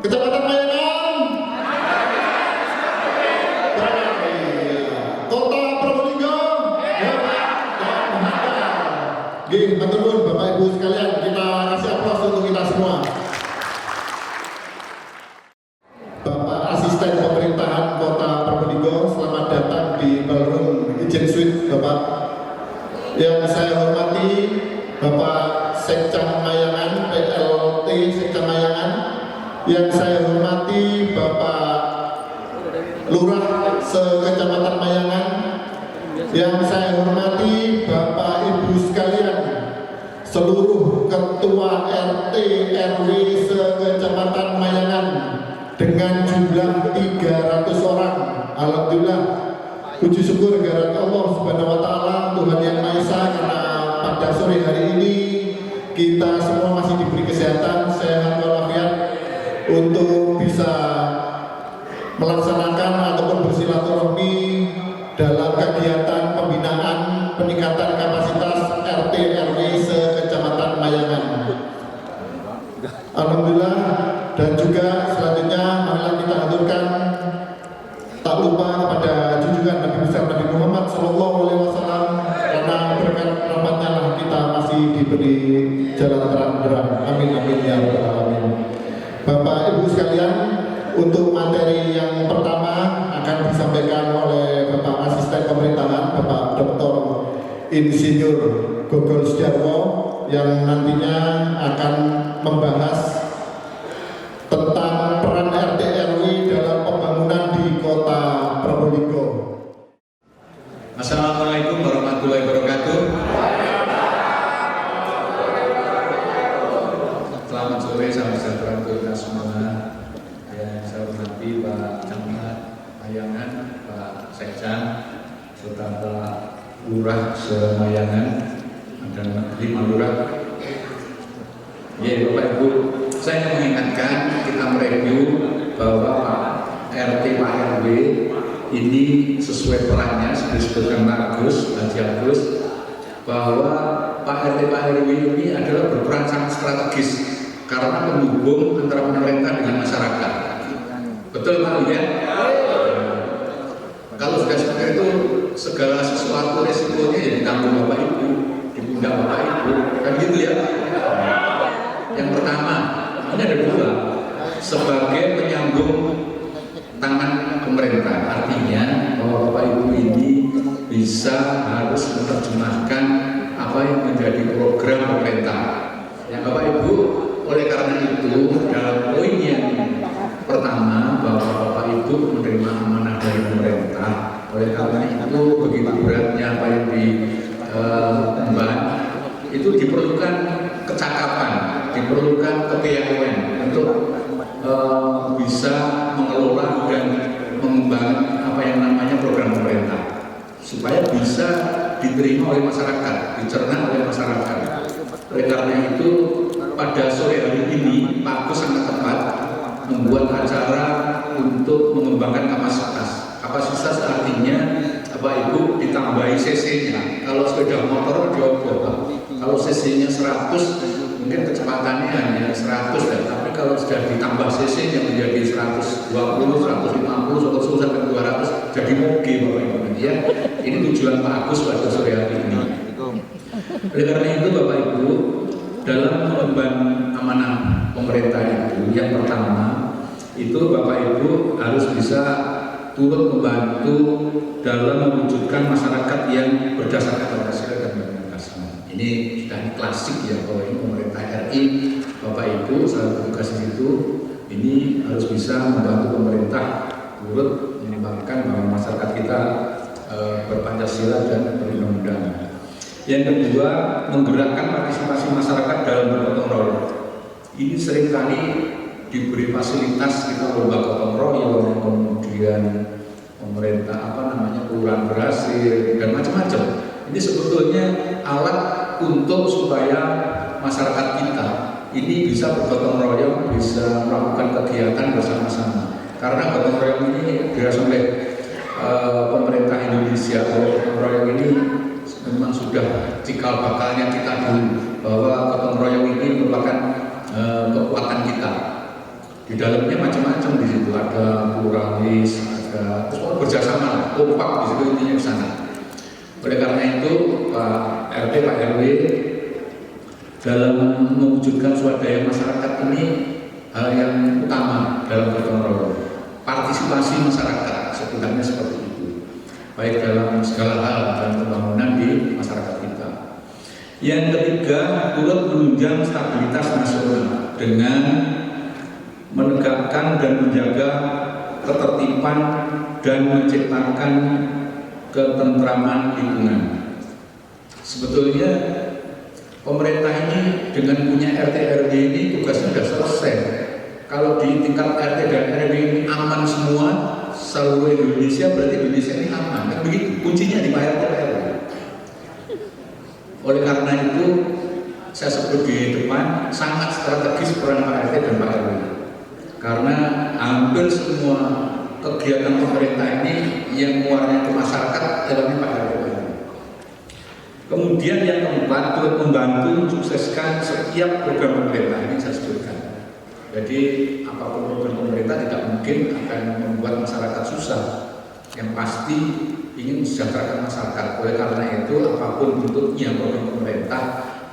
Kecamatan Mayangan, Kota Probolinggo, Gih, matur nuwun Bapak Ibu sekalian, kita kasih aplaus untuk kita semua. Bapak Asisten Pemerintahan Kota Probolinggo, selamat datang di Ballroom Ijen Suite, Bapak. Yang saya hormati Bapak Sekcam Mayangan, PLT Sekcam Mayangan. Yang saya hormati Bapak Lurah se-Kecamatan Mayangan. Yang saya hormati Bapak Ibu sekalian, seluruh ketua RT RW se-Kecamatan Mayangan dengan jumlah 300 orang. Alhamdulillah, puji syukur kehadirat Allah Subhanahu wa taala, Tuhan yang Maha Esa, karena pada sore hari ini kita semua masih diberi kesehatan, sehat walafiat untuk bisa melaksanakan ataupun bersilaturahmi dalam kegiatan pembinaan peningkatan kapasitas RT RW se-Kecamatan Mayangan. Alhamdulillah, dan juga selanjutnya marilah kita aturkan tak lupa kepada junjungan Nabi besar Nabi Muhammad SAW, karena berkat rahmatnya lah kita masih diberi jalan terang. Amin amin ya rabbal alamin. Bapak Ibu sekalian, untuk materi yang pertama akan disampaikan oleh Bapak Asisten Pemerintahan, Bapak Dr. Insinyur Gogol Setiarwo, yang nantinya akan membahas tentang peran RT RW dalam pembangunan di Kota Probolinggo. Assalamualaikum warahmatullahi wabarakatuh. Selamat sore, salam sejahtera untuk kita semua. Yang saya hormati Pak Camat Mayangan, Pak Sekcam, serta Pak Lurah se-Mayangan, dan 5 lurah. Ya, Bapak Ibu, saya mengingatkan, kita mereview bahwa Pak RT Pak RW ini sesuai perannya seperti disebutkan Pak Agus, Haji Agus, bahwa Pak RT Pak RW ini adalah berperan sangat strategis karena penghubung antara pemerintah dengan masyarakat. Betul Pak ya? Kalau sudah seperti itu, segala sesuatu resikonya ya ditanggung Bapak Ibu, di pundak Bapak Ibu, kan gitu ya? Yang pertama, ini ada 2, sebagai penyambung tangan pemerintah, artinya bahwa Bapak Ibu ini bisa harus menerjemahkan apa yang menjadi program pemerintah. Yang Bapak Ibu, oleh karena itu dalam poin yang pertama bahwa Bapak Ibu menerima amanah dari pemerintah, oleh karena itu begitu beratnya apa yang diemban, itu diperlukan kecakapan, diperlukan kepiawaian untuk bisa mengelola dan mengembangkan apa yang namanya program pemerintah supaya bisa diterima oleh masyarakat, dicerna oleh masyarakat. Oleh karena itu pada sore hari ini Pak Agus sangat tepat membuat acara untuk mengembangkan kapasitas. Kapasitas artinya Bapak Ibu ditambahi cc-nya. Kalau sepeda motor dioper, kalau cc-nya 100 mungkin kecepatannya hanya 100 dan tapi kalau sudah ditambah cc-nya menjadi 120, 150 atau sampai 200 jadi moge Bapak Ibu ya. Ini tujuan Pak Agus pada sore hari ini. Oleh karena itu Bapak Ibu, dalam mengemban amanah pemerintah itu, yang pertama itu Bapak Ibu harus bisa turut membantu dalam mewujudkan masyarakat yang berdasarkan Pancasila dan Undang-Undang. Ini sudah klasik ya, bahwa ini pemerintah RI, Bapak Ibu saat tugas di situ ini harus bisa membantu pemerintah turut mengembangkan bahwa masyarakat kita berpancasila dan berundang-undang. Yang kedua, menggerakkan partisipasi masyarakat dalam bergotong royong. Ini seringkali diberi fasilitas kita lomba gotong royong, kemudian pemerintah kelurahan berhasil dan macam-macam. Ini sebetulnya alat untuk supaya masyarakat kita ini bisa bergotong royong, bisa melakukan kegiatan bersama-sama. Karena gotong royong ini dirasa oleh pemerintah Indonesia, gotong royong ini memang sudah cikal bakalnya kita dulu, bahwa gotong royong ini merupakan kekuatan kita. Di dalamnya macam-macam di situ, ada pluralis, ada terus bekerjasama, kompak di situ intinya ke sana. Oleh karena itu Pak RT, Pak RW dalam mewujudkan swadaya masyarakat ini hal yang utama dalam gotong royong. Partisipasi masyarakat sebenarnya seperti itu, baik dalam segala hal dan pembangunan di masyarakat kita. Yang ketiga, turut menunjang stabilitas nasional dengan menegakkan dan menjaga ketertiban dan menciptakan ketentraman lingkungan. Sebetulnya pemerintah ini dengan punya RT RW ini tugasnya sudah selesai. Kalau di tingkat RT dan RW ini aman semua seluruh Indonesia, berarti Indonesia ini aman. Kan begitu, kuncinya di Pak RT RW. Oleh karena itu saya sebut di depan sangat strategis peran Pak RT dan Pak RW. Karena hampir semua kegiatan pemerintah ini yang muaranya ke masyarakat lewatnya Pak RT. Kemudian yang keempat, turut membantu mensukseskan setiap program pemerintah ini saya sebutkan. Jadi apapun program pemerintah tidak mungkin akan membuat masyarakat susah. Yang pasti ingin mensejahterakan masyarakat. Oleh karena itu apapun bentuknya program pemerintah,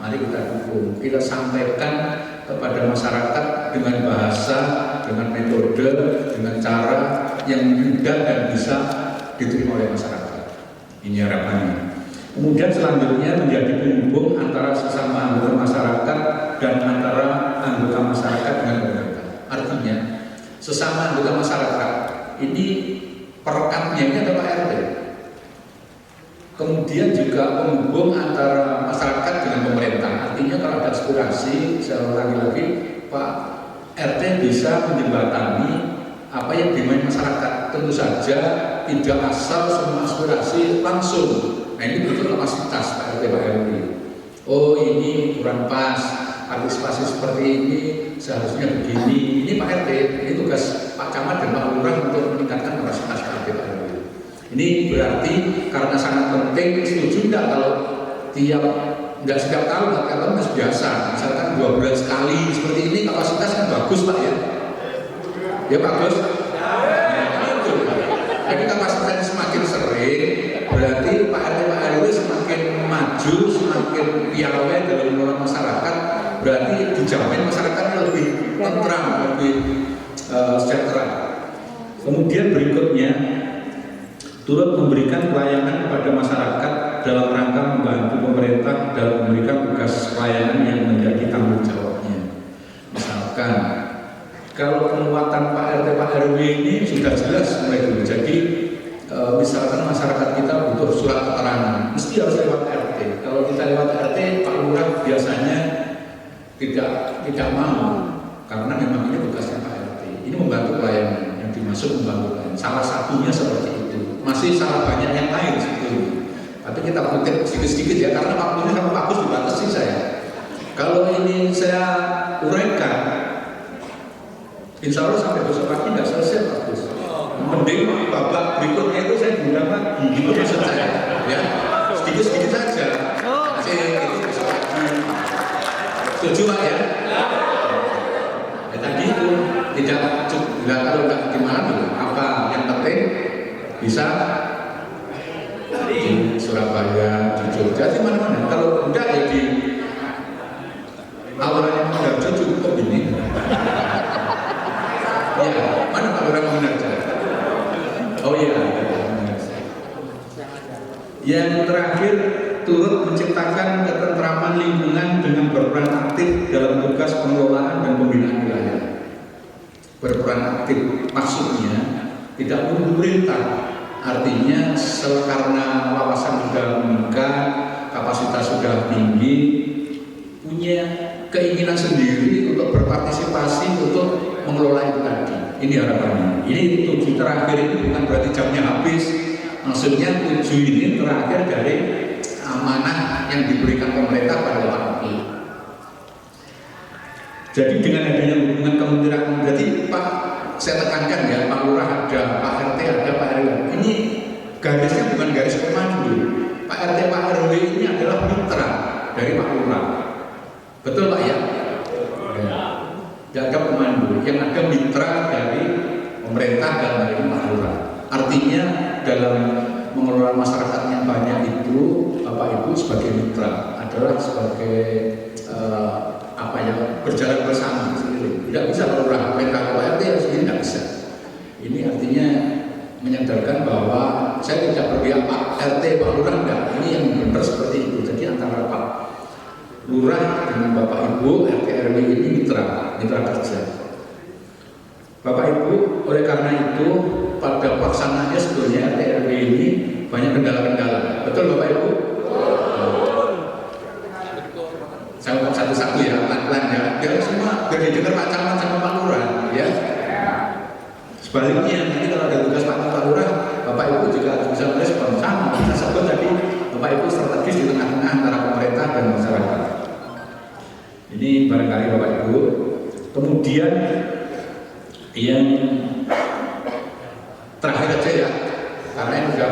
mari kita dukung. Kita sampaikan kepada masyarakat dengan bahasa, dengan metode, dengan cara yang mudah dan bisa diterima oleh masyarakat. Ini harapannya. Kemudian selanjutnya menjadi penghubung antara sesama anggota masyarakat dan antara anggota masyarakat dengan pemerintah. Artinya sesama anggota masyarakat ini perekatnya ini adalah Pak RT. Kemudian juga penghubung antara masyarakat dengan pemerintah. Artinya kalau ada aspirasi, saya ulangi lagi, Pak RT bisa menjembatani apa yang dimauin masyarakat. Tentu saja tidak asal semua aspirasi langsung. Nah ini betul kapasitas Pak RT Pak RW. Oh ini kurang pas, partisipasi seperti ini seharusnya begini. Ini Pak RT, ini tugas Pak Camat dan Pak Lurah untuk meningkatkan kapasitas Pak RT Pak RW. Ini berarti karena sangat penting, setuju tidak kalau tidak setiap tahun, tiap tahun harus biasa. Misalkan 2 bulan sekali seperti ini kapasitasnya bagus Pak ya. Ya bagus. Jadi kapasitasnya semakin sering, berarti Pak RT Pak RW semakin maju, semakin piawai dalam mengelola masyarakat, berarti dijamin masyarakatnya lebih tentram, lebih sejahtera. Kemudian berikutnya, turut memberikan pelayanan kepada masyarakat dalam rangka membantu pemerintah dalam memberikan tugas pelayanan yang menjadi tanggung jawabnya. Misalkan kalau penguatan Pak RT Pak RW ini sudah jelas mulai dulu. Jadi misalkan masyarakat kita butuh surat keterangan, mesti harus lewat RT. Kalau kita lewat RT, Pak Lurah biasanya tidak mau, karena memang ini tugasnya Pak RT. Ini membantu pelayanan yang dimaksud membantu pelayanan. Salah satunya seperti itu. Masih salah banyak yang lain sebetulnya. Tapi kita kutip sedikit-sedikit ya, karena waktunya sama bagus dibatasi saya. Kalau ini saya uraikan, insya Allah sampai besok pagi tidak selesai bagus. Mending babak berikutnya itu saya diundang lagi, gitu maksud saya. Ya, sedikit-sedikit saja. Itu besok pagi. Setuju Pak ya? Ya tadi itu tidak kalau nggak gimana dulu. Apa yang penting bisa di Surabaya, di Jogja, di mana-mana. Kalau enggak ya di awalnya Menarja cukup ini. Ya, mana Pak Lurah Menarja? Oh iya. Yang terakhir, turut menciptakan ketentraman lingkungan dengan berperan aktif dalam tugas pengelolaan dan pembinaan wilayah. Berperan aktif maksudnya tidak perlu perintah. Artinya karena wawasan sudah meningkat, kapasitas sudah tinggi, punya keinginan sendiri untuk berpartisipasi untuk mengelola itu tadi. Ini harapannya. Ini tujuh terakhir ini bukan berarti jamnya habis. Maksudnya tujuh ini terakhir dari amanah yang diberikan pemerintah pada Pak RT. Jadi dengan adanya hubungan kementerian, berarti Pak, saya tekankan ya, Pak Lurah ada, Pak RT ada, Pak RW. Ini garisnya bukan garis pemandu. Pak RT Pak RW ini adalah mitra dari Pak Lurah. Betul Pak ya? Jaga pemandu. Ibu, yang ada mitra dari pemerintah dalam hal ini Pak Lurah. Artinya dalam mengelola masyarakat yang banyak itu Bapak Ibu sebagai mitra adalah sebagai berjalan bersama sendiri. Tidak bisa Lurah perintah Pak RT sendiri, tidak bisa. Ini artinya menyadarkan bahwa saya tidak berpihak Pak RT, Pak Lurah enggak. Ini yang benar seperti itu. Jadi antara Pak Lurah dengan Bapak Ibu RT RW ini mitra kerja. Bapak Ibu, oleh karena itu pada pelaksanaannya sebetulnya RT RW ini banyak kendala-kendala. Betul Bapak Ibu? Saya ngomong satu-satu ya, pelan-pelan ya. Biar semua biar didengar Pak Camat sama Pak Lurah ya. Sebaliknya nanti kalau ada tugas Pak Lurah, Bapak Ibu juga harus bisa merespon sama. Kita sebut tadi Bapak Ibu strategis di tengah-tengah antara pemerintah dan masyarakat. Ini barangkali Bapak Ibu. Kemudian yang terakhir aja ya, karena ini sudah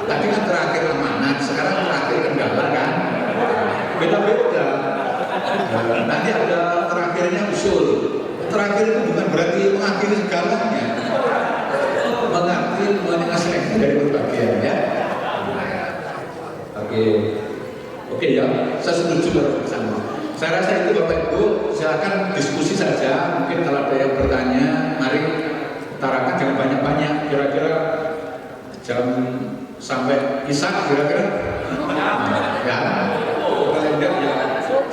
tadi kan terakhir amanat, sekarang terakhir kendala kan, beda-beda. Nanti ada terakhirnya usul. Terakhir itu bukan berarti mengakhiri segalanya, mengakhiri semuanya aspek dari berbagai ya. Oke ya, saya setuju bersama. Saya rasa itu Bapak Ibu, silakan diskusi saja. Mungkin kalau ada yang bertanya, mari utarakan, jangan banyak-banyak. Kira-kira jam sampai isak kira-kira. Ya, kalau tidak ya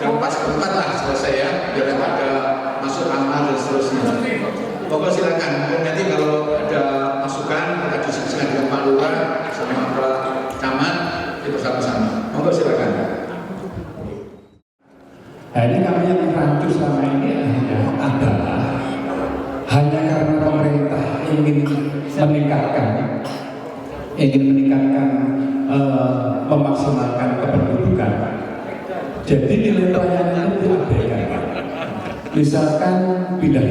jam pas keempat lah selesai ya. Biar ada masuk amal dan seterusnya. Bapak silakan. Nanti kalau ada masukan, kita diskusikan dengan Pak Lurah sama Pak Camat, kita bersama-sama. Bapak silakan. Nah, ini kami yang rancu selama ini adalah hanya karena pemerintah ingin meningkatkan memaksimalkan kependudukan. Jadi nilai pelayanan itu diabaikan. Misalkan pindah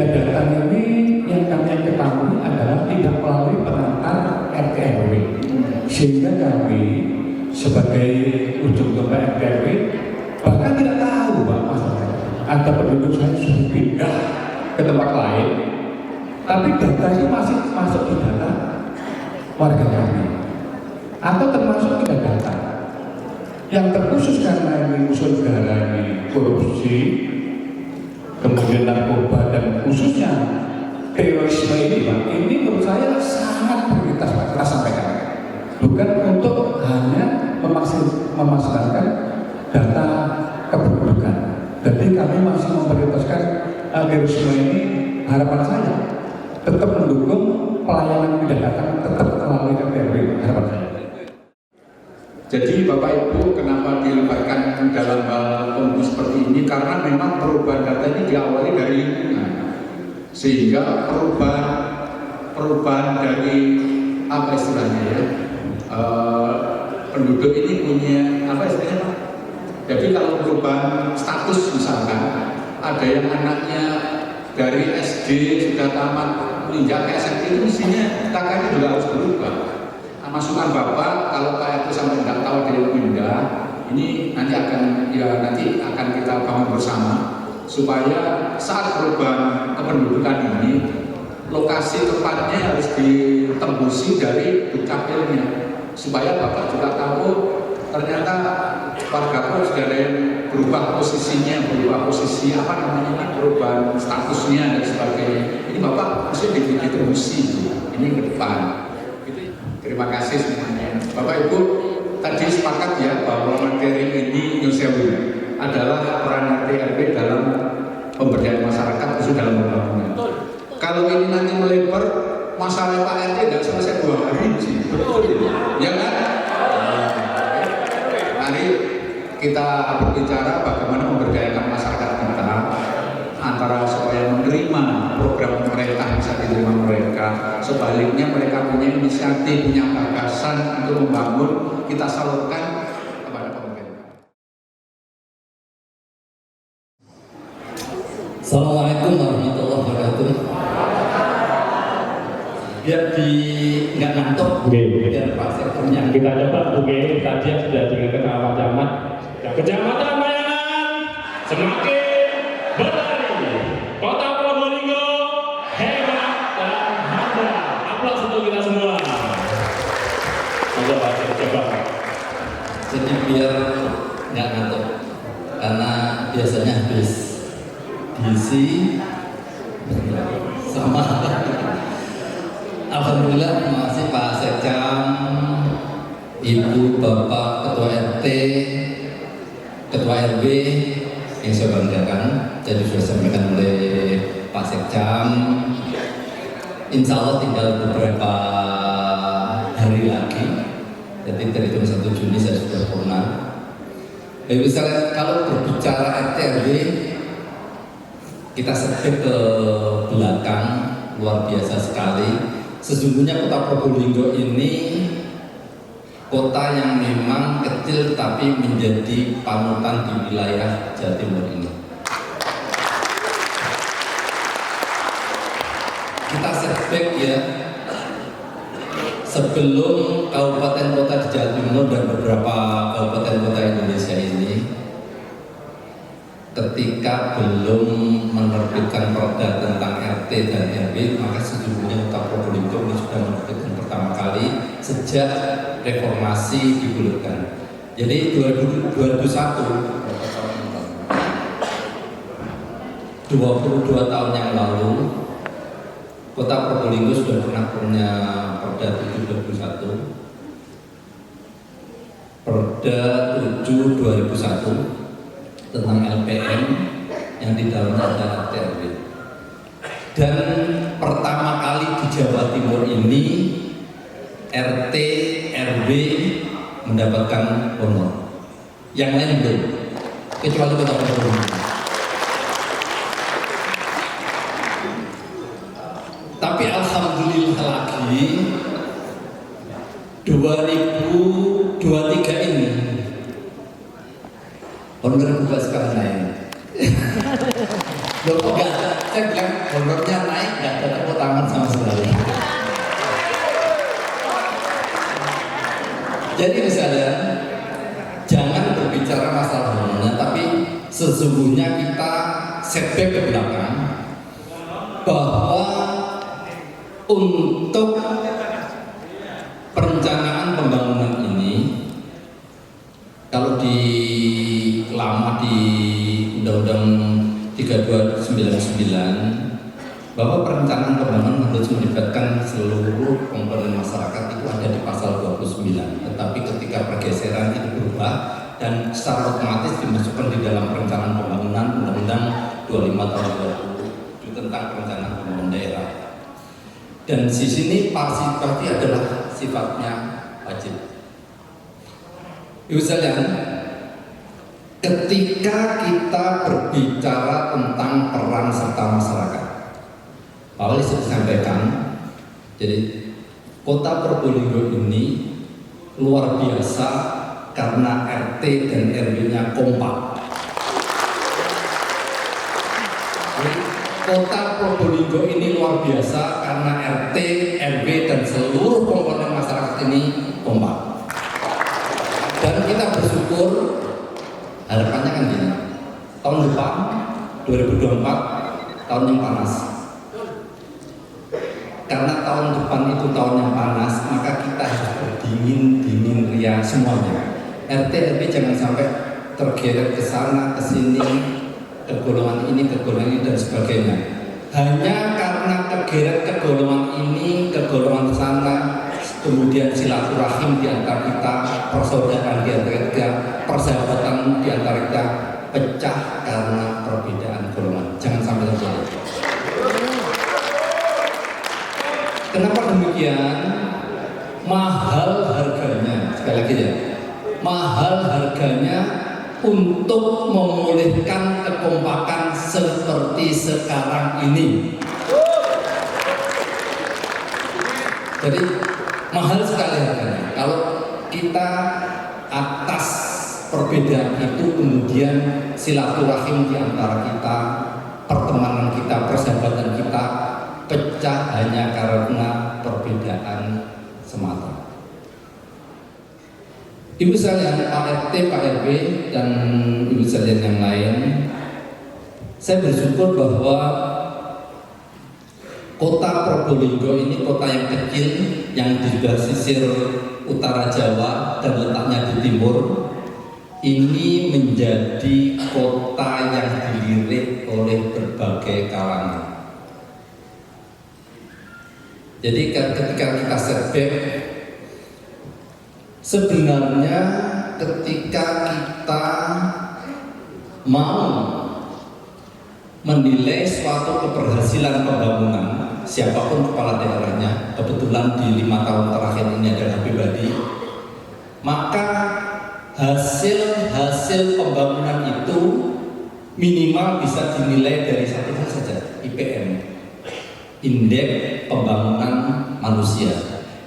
data ini yang kami ketahui adalah tidak melalui pengantar RT RW, sehingga kami sebagai ujung tombak RT RW bahkan tidak tahu Pak Mas, ada penduduk saya sudah pindah ke tempat lain, tapi data itu masih masuk di data warga kami, atau termasuk tidak data yang terkhusus karena ini unsur negara ini korupsi, kemudian narkoba dan khususnya terorisme ini Pak, ini menurut saya sangat prioritas Pak, kita sampaikan. Bukan untuk hanya memaksimalkan data kependudukan. Jadi kami masih memprioritaskan terorisme ini. Harapan saya tetap mendukung pelayanan pindah data tetap melalui RT. Harapan saya. Jadi Bapak Ibu, kenapa dilebatkan dalam hal pemilu seperti ini? Karena memang perubahan data ini diawali dari lingkungan, sehingga perubahan dari apa istilahnya ya, penduduk ini punya apa istilahnya Pak? Jadi kalau perubahan status misalkan ada yang anaknya dari SD sudah tamat menginjak ke SMP, itu mestinya takanya juga harus berubah. Masukan Bapak, kalau Pak itu sampai tidak tahu dia pindah, ini nanti akan kita bangun bersama supaya saat perubahan kependudukan ini lokasi tepatnya harus ditembusi dari dukcapilnya, supaya Bapak juga tahu ternyata warga pun sudah ada yang berubah posisinya, berubah posisi apa namanya, perubahan statusnya dan sebagainya. Ini Bapak mesti ditembusi ini ke depan. Terima kasih semuanya. Bapak Ibu, tadi sepakat ya bahwa materi ini Yosewu adalah peran RT RW dalam pemberdayaan masyarakat khusus dalam pembangunan. Kalau ini nanti melebar, masalah Pak RT tidak selesai 2 hari sih. Betul ya kan? Mari kita berbicara bagaimana memberdayakan masyarakat kita, antara supaya menerima program pemerintah bisa diterima mereka, sebaliknya mereka punya inisiatif, punya gagasan untuk membangun, kita salurkan kepada pemerintah. Assalamualaikum warahmatullahi wabarakatuh. Biar nggak ngantuk, biar Pak Sektornya. Kita coba tadi yang sudah dengarkan Pak Camat. Kecamatan Bayangan. nggak ngantuk karena biasanya habis gizi sama. Alhamdulillah, terima kasih Pak Sekcam, Ibu, Bapak, Ketua RT, Ketua RW yang saya banggakan. Jadi sudah disampaikan oleh Pak Sekcam. Insya Allah tinggal beberapa hari lagi. Jadi terhitung 1 Juni saya sudah purna. Misalnya kalau berbicara RT RW, kita setback ke belakang luar biasa sekali. Sesungguhnya kota Probolinggo ini kota yang memang kecil tapi menjadi panutan di wilayah Jawa Timur ini. Kita setback ya, sebelum kabupaten kota di Jawa Timur dan beberapa kabupaten kota Indonesia ini, ketika belum menerbitkan perda tentang RT dan RW, maka sesungguhnya kota Probolinggo ini sudah menerbitkan pertama kali sejak reformasi digulirkan. Jadi 2021, 22 tahun yang lalu, kota Probolinggo sudah pernah punya perda 7/2021, perda 7/2001 tentang LPM yang di dalamnya ada RT RW. Dan pertama kali di Jawa Timur ini RT RW mendapatkan honor. Yang lain belum, kecuali kota Probolinggo. Tapi alhamdulillah lagi 2023 ini honor bukan sekarang naik. Loh kok enggak? Saya bilang honornya naik, enggak ada tepuk tangan sama sekali. Jadi misalnya, jangan berbicara masalah honornya, tapi sesungguhnya kita setback ke belakang bahwa untuk perencanaan pembangunan ini, kalau di lama di Undang-Undang 3299 bahwa perencanaan pembangunan harus melibatkan seluruh komponen masyarakat, itu ada di pasal 29. Tetapi ketika pergeseran itu berubah dan secara otomatis dimasukkan di dalam perencanaan pembangunan Undang-Undang 25 tahun 2000 tentang perencanaan pembangunan daerah. Dan di sini partisipasi adalah sifatnya wajib. Ibu sekalian, ketika kita berbicara tentang peran serta masyarakat, Pak Wali sudah sampaikan, jadi kota Probolinggo ini luar biasa karena RT dan RW-nya kompak. Jadi, kota Probolinggo ini luar biasa karena RT, RW dan seluruh komponen masyarakat ini kompak. Dan kita bersyukur, harapannya kan gini, tahun depan 2024 tahun yang panas. Karena tahun depan itu tahun yang panas, maka kita harus berdingin ria semuanya. RT RW jangan sampai tergeret ke sana ke sini, ke golongan ini dan sebagainya. Hanya karena tergeret ke golongan ini, ke golongan sana, kemudian silaturahim di antara kita, persaudaraan di antara kita, persahabatan di antara kita pecah karena perbedaan golongan. Jangan sampai terjadi. Kenapa demikian? Mahal harganya, sekali lagi ya, mahal harganya untuk memulihkan kekompakan seperti sekarang ini. Jadi mahal sekali harganya. Kalau kita atas perbedaan itu kemudian silaturahim di antara kita, pertemanan kita, persahabatan kita pecah hanya karena perbedaan semata. Ibu sekalian, Pak RT, Pak RW, dan ibu sekalian yang lain, saya bersyukur bahwa kota Probolinggo ini kota yang kecil yang di sisir utara Jawa dan letaknya di timur, ini menjadi kota yang dilirik oleh berbagai kalangan. Jadi ketika kita setback, sebenarnya ketika kita mau menilai suatu keberhasilan pembangunan, siapapun kepala daerahnya, kebetulan di 5 tahun terakhir ini adalah pribadi, maka hasil pembangunan itu minimal bisa dinilai dari satu hal saja, IPM, Indeks Pembangunan Manusia.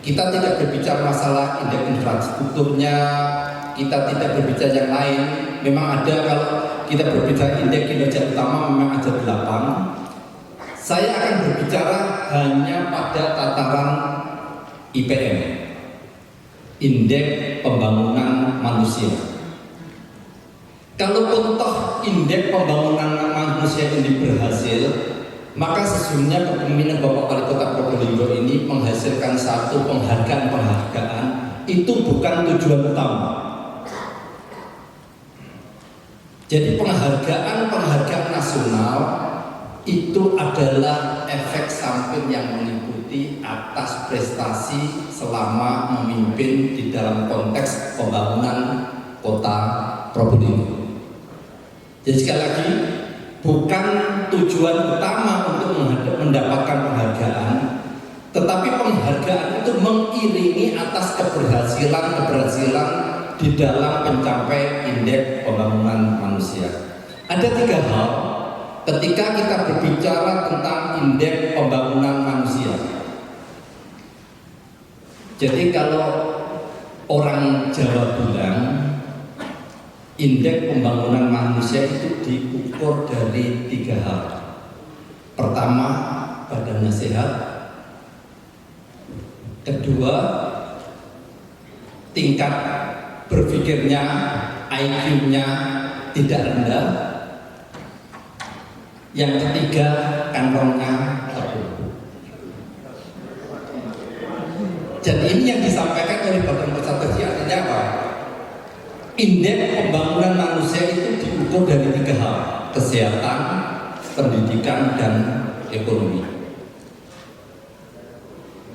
Kita tidak berbicara masalah indeks infrastrukturnya, kita tidak berbicara yang lain. Memang ada, kalau kita berbicara indeks kinerja utama memang ada 8. Saya akan berbicara hanya pada tataran IPM, Indeks Pembangunan Manusia. Kalaupun toh indeks pembangunan manusia ini berhasil, maka sesungguhnya kepemimpinan Bapak Wali Kota Probolinggo ini menghasilkan satu penghargaan itu bukan tujuan utama. Jadi penghargaan nasional itu adalah efek samping yang mengikuti atas prestasi selama memimpin di dalam konteks pembangunan Kota Probolinggo. Jadi sekali lagi, bukan tujuan utama untuk mendapatkan penghargaan, tetapi penghargaan itu mengiringi atas keberhasilan di dalam mencapai indeks pembangunan manusia. Ada 3 hal ketika kita berbicara tentang indeks pembangunan manusia. Jadi kalau orang Jawa bilang indeks pembangunan manusia itu diukur dari 3 hal. Pertama, badannya sehat. Kedua, tingkat berpikirnya, IQ-nya tidak rendah. Yang ketiga, kantongnya tebal. Jadi ini yang disampaikan oleh Badan Pusat Strategi artinya apa? Indeks pembangunan manusia itu diukur dari 3 hal: kesehatan, pendidikan, dan ekonomi.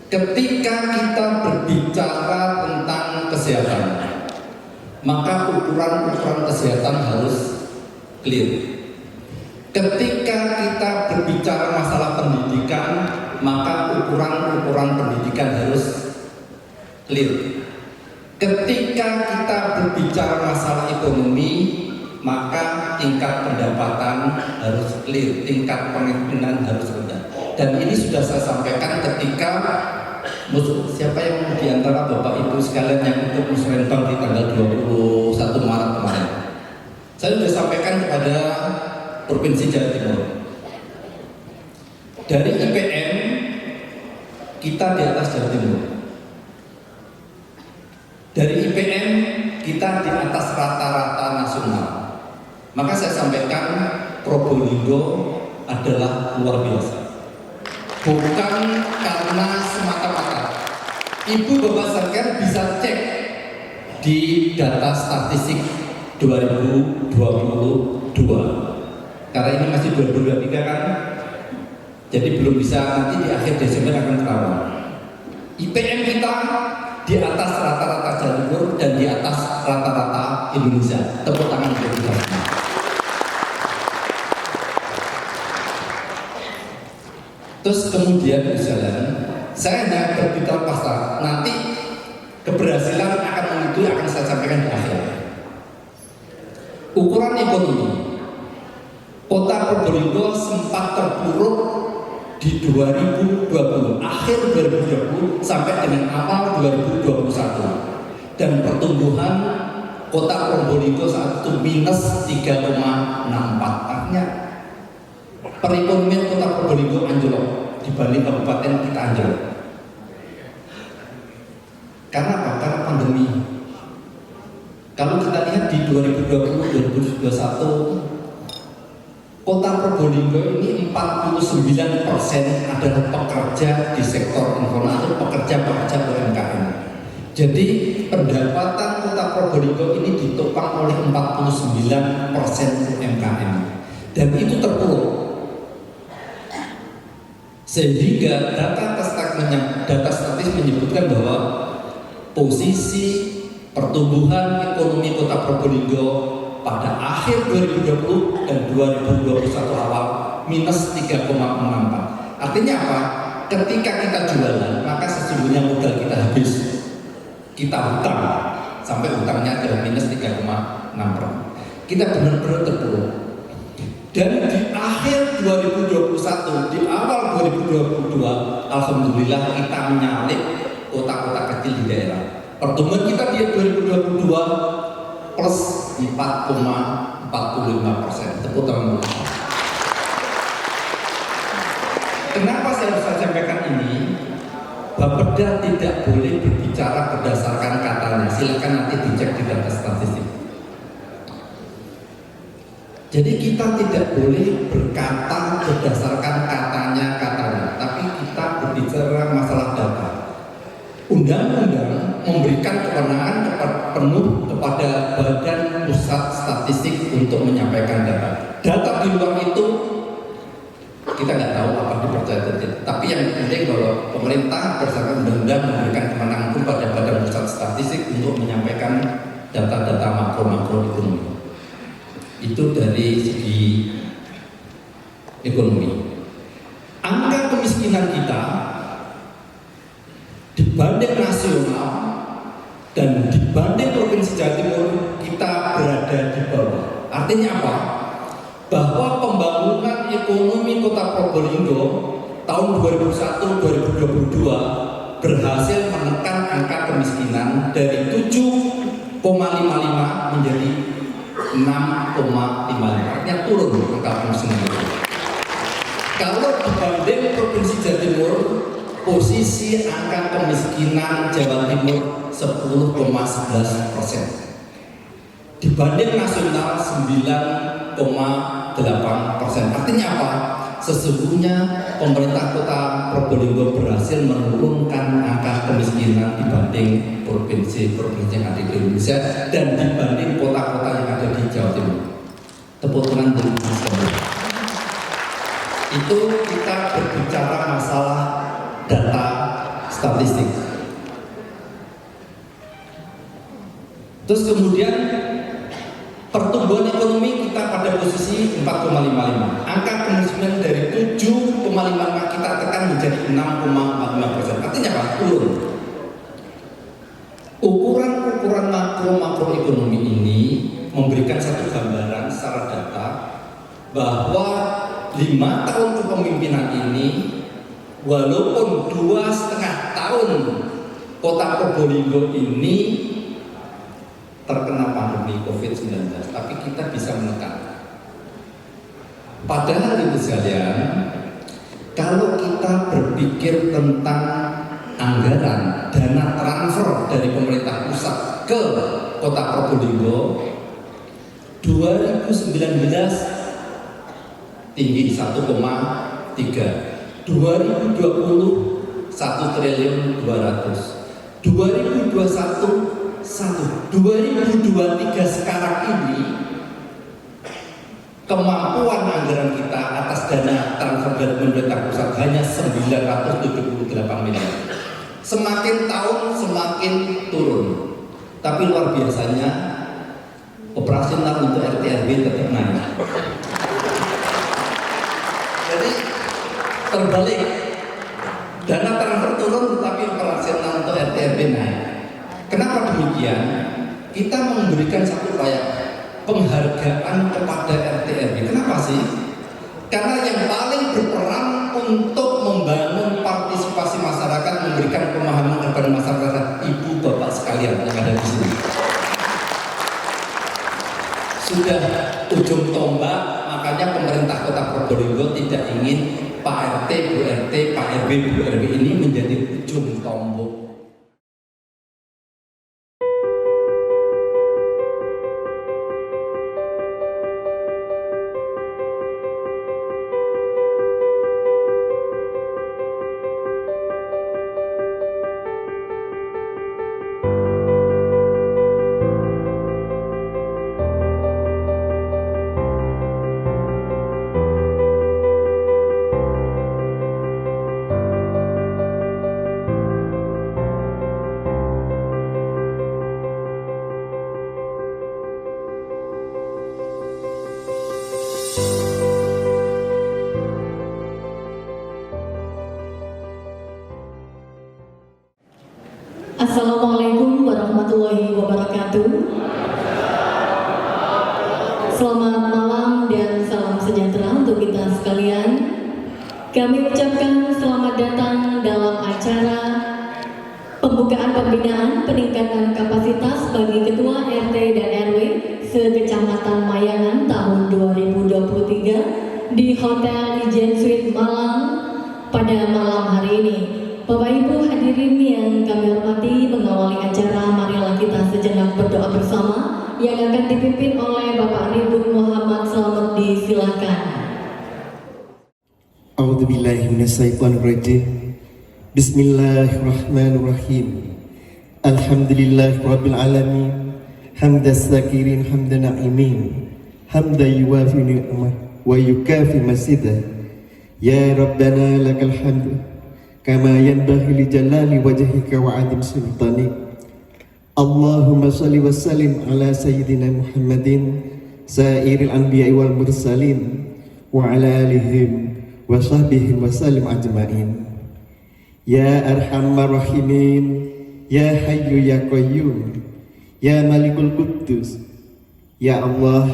Ketika kita berbicara tentang kesehatan, maka ukuran-ukuran kesehatan harus clear. Ketika kita berbicara masalah pendidikan, maka ukuran-ukuran pendidikan harus clear. Ketika kita berbicara masalah ekonomi, maka tingkat pendapatan harus clear, tingkat pengiriman harus rendah. Dan ini sudah saya sampaikan ketika siapa yang di antara Bapak Ibu sekalian yang ikut musrenbang di tanggal 21 Maret kemarin. Saya sudah sampaikan kepada Provinsi Jawa Timur. Dari IPM kita di atas Jawa Timur. Dari IPM kita di atas rata-rata nasional. Maka saya sampaikan Probolinggo adalah luar biasa. Bukan karena semata-mata. Ibu Bapak sekalian bisa cek di data statistik 2022. Karena ini masih 2023 kan. Jadi belum bisa, nanti di akhir Desember akan ketahuan. IPM kita di atas rata-rata Jawa Timur dan di atas rata-rata Indonesia. Tepuk tangan untuk kita semua. Terus kemudian misalnya, saya hanya berbicara pasar. Nanti keberhasilan akan mengikuti, akan saya sampaikan di akhir. Ukuran ekonomi, Kota Probolinggo sempat terpuruk di 2020, akhir 2020 sampai dengan awal 2021, dan pertumbuhan Kota Probolinggo saat itu minus 3,64. Artinya perekonomian Kota Probolinggo anjlok dibanding kabupaten kita anjlok. Karena apa? Karena pandemi. Kalau kita lihat di 2020-2021, Kota Probolinggo ini 49% adalah pekerja di sektor informal atau pekerja-pekerja UMKM. Jadi pendapatan Kota Probolinggo ini ditopang oleh 49% UMKM dan itu terpuruk. Sehingga data statis menyebutkan bahwa posisi pertumbuhan ekonomi Kota Probolinggo pada akhir 2020 dan 2021 awal minus 3,64. Artinya apa? Ketika kita jualan, maka sesungguhnya modal kita habis. Kita hutang sampai hutangnya adalah minus 3,6%. Kita benar-benar terpuruk. Dan di akhir 2021, di awal 2022, alhamdulillah kita menyalip kota-kota kecil di daerah. Pertumbuhan kita di 2022 plus 4,45%. Tepuk tangan. Kenapa saya harus sampaikan ini? Bapeda tidak boleh berbicara berdasarkan katanya. Silakan nanti dicek di data statistik. Jadi kita tidak boleh berkata berdasarkan katanya, tapi kita berbicara masalah data. Undang-undang memberikan kewenangan penuh kepada Badan Pusat Statistik untuk menyampaikan data. Data di luar itu kita nggak tahu apa dipercaya atau tidak. Tapi yang penting bahwa pemerintah berdasarkan undang-undang memberikan kewenangan kepada Badan Pusat Statistik untuk menyampaikan data-data makro ekonomi. Itu dari segi ekonomi. Angka kemiskinan kita dibanding nasional dan dibanding Provinsi Jawa Timur kita berada di bawah. Artinya apa? Bahwa pembangunan ekonomi Kota Probolinggo tahun 2001-2022 berhasil menekan angka kemiskinan dari 7,55 menjadi 6,55, artinya turun angka kemiskinan itu. Kalau dibanding Provinsi Jawa Timur, posisi angka kemiskinan Jawa Timur 10,11%. Dibanding nasional 9,8%. Artinya apa? Sesungguhnya pemerintah Kota Probolinggo berhasil menurunkan angka kemiskinan dibanding provinsi-provinsi yang ada di Indonesia dan dibanding kota-kota yang ada di Jawa Timur. Tepuk tangan untuk Indonesia. Itu kita berbicara masalah data statistik. Terus kemudian pertumbuhan ekonomi kita pada posisi 4,55. Angka kemiskinan dari 7,55 kita tekan menjadi 6,45%. Artinya apa? Turun. Ukuran-ukuran makro ekonomi ini memberikan satu gambaran secara data bahwa 5 tahun kepemimpinan ini, walaupun 2,5 tahun Kota Probolinggo ini terkena pandemi COVID-19, tapi kita bisa menekan. Padahal itu sekalian, kalau kita berpikir tentang anggaran dana transfer dari pemerintah pusat ke Kota Probolinggo 2019 tinggi 1,3, 2020 1 triliun 200, 2021 2023 sekarang ini kemampuan anggaran kita atas dana transfer dari pemerintah pusat hanya 978 miliar. Semakin tahun semakin turun. Tapi luar biasanya operasional untuk RT/RW tetap naik. Jadi terbalik, dana transfer turun tetapi operasional untuk RT/RW naik. Kenapa demikian? Kita memberikan satu penghargaan kepada RT/RW. Kenapa sih? Karena yang paling berperan untuk membangun partisipasi masyarakat, memberikan pemahaman kepada masyarakat, ibu bapak sekalian yang ada di sini. Sudah ujung tombak, makanya pemerintah Kota Probolinggo tidak ingin Pak RT, Bu RT, Pak RW, Bu RW ini menjadi ujung tombak. wabarakatuh. Selamat malam dan salam sejahtera untuk kita sekalian. Kami ucapkan selamat datang dalam acara pembukaan pembinaan peningkatan kapasitas bagi Ketua RT dan RW se-Kecamatan Mayangan tahun 2023 di Hotel Ijen Suite Malang pada malam hari ini. Bapak Ibu hadirin yang kami hormati, mengawali acara marilah kita sejenak berdoa bersama yang akan dipimpin oleh Bapak Ridwan Muhammad. Selamat, disilakan. A'udzubillahi minasyaitonirrajim. Bismillahirrahmanirrahim. Alhamdulillahirabbil alamin. Hamdas sakirin hamdan na'imin. Hamda yuwafi ni'mah wa yukafi masidah. Ya Rabbana lakal hamd kama yanbaghi li jalali wajhika wa 'azim sultanik. Allahumma shalli wa sallim ala sayyidina Muhammadin sairil anbiya'i wal mursalin wa ala alihim wa sahbihi wa sallim ajma'in. Ya arhamar rahimin, ya hayyu ya qayyum, ya malikul quddus. Ya Allah,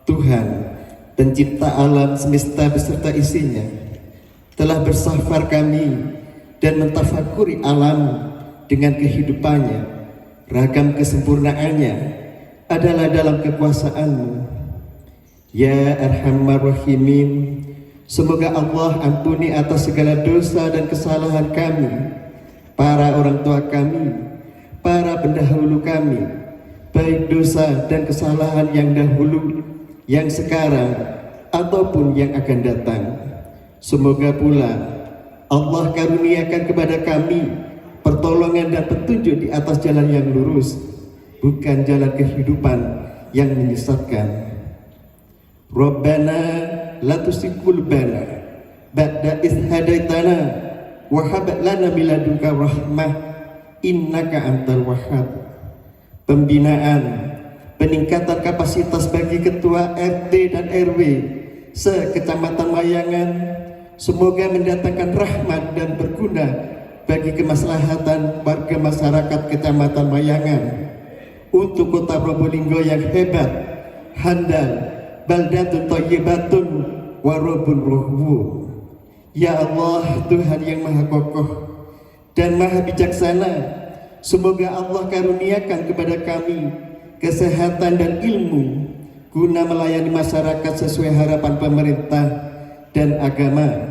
Tuhan pencipta alam semesta beserta isinya, telah bersafar kami dan mentafakuri alam dengan kehidupannya, ragam kesempurnaannya adalah dalam kekuasaan-Mu. Ya Arhamar Rahimin, semoga Allah ampuni atas segala dosa dan kesalahan kami, para orang tua kami, para pendahulu kami, baik dosa dan kesalahan yang dahulu, yang sekarang, ataupun yang akan datang. Semoga pula Allah karuniakan kepada kami pertolongan dan petunjuk di atas jalan yang lurus, bukan jalan kehidupan yang menyesatkan. Rabbana la tuzigh qulubana ba'da idh hadaitana wa hab lana min ladunka rahmah innaka antal wahhab. Pembinaan peningkatan kapasitas bagi Ketua RT dan RW se-Kecamatan Mayangan semoga mendatangkan rahmat dan berguna bagi kemaslahatan warga masyarakat Kecamatan Mayangan, untuk Kota Probolinggo yang hebat, handal, baldatun thayyibatun warabun rohwu. Ya Allah, Tuhan yang maha kokoh dan maha bijaksana, semoga Allah karuniakan kepada kami kesehatan dan ilmu guna melayani masyarakat sesuai harapan pemerintah dan agama.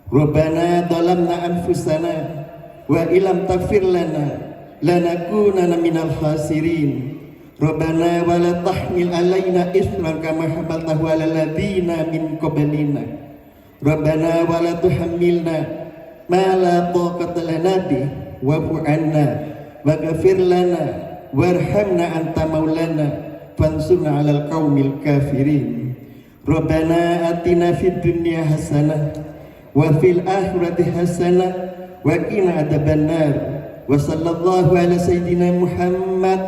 Rabbana dhalamna anfusana wa ilam taghfir lana lanakunanna minal khasirin. Rabbana wa la tahmil alaina isran kama hamaltahu 'alal ladzina min qablina. Rabbana wa la tuhammilna ma la taqata lana bih wa'fu 'anna waghfir lana warhamna anta maulana fansurna 'alal qaumil kafirin. Rabbana atina fid dunya hasanah wa fil akhirati hasanah wa qina adzabannar. Wa sallallahu ala sayyidina Muhammad.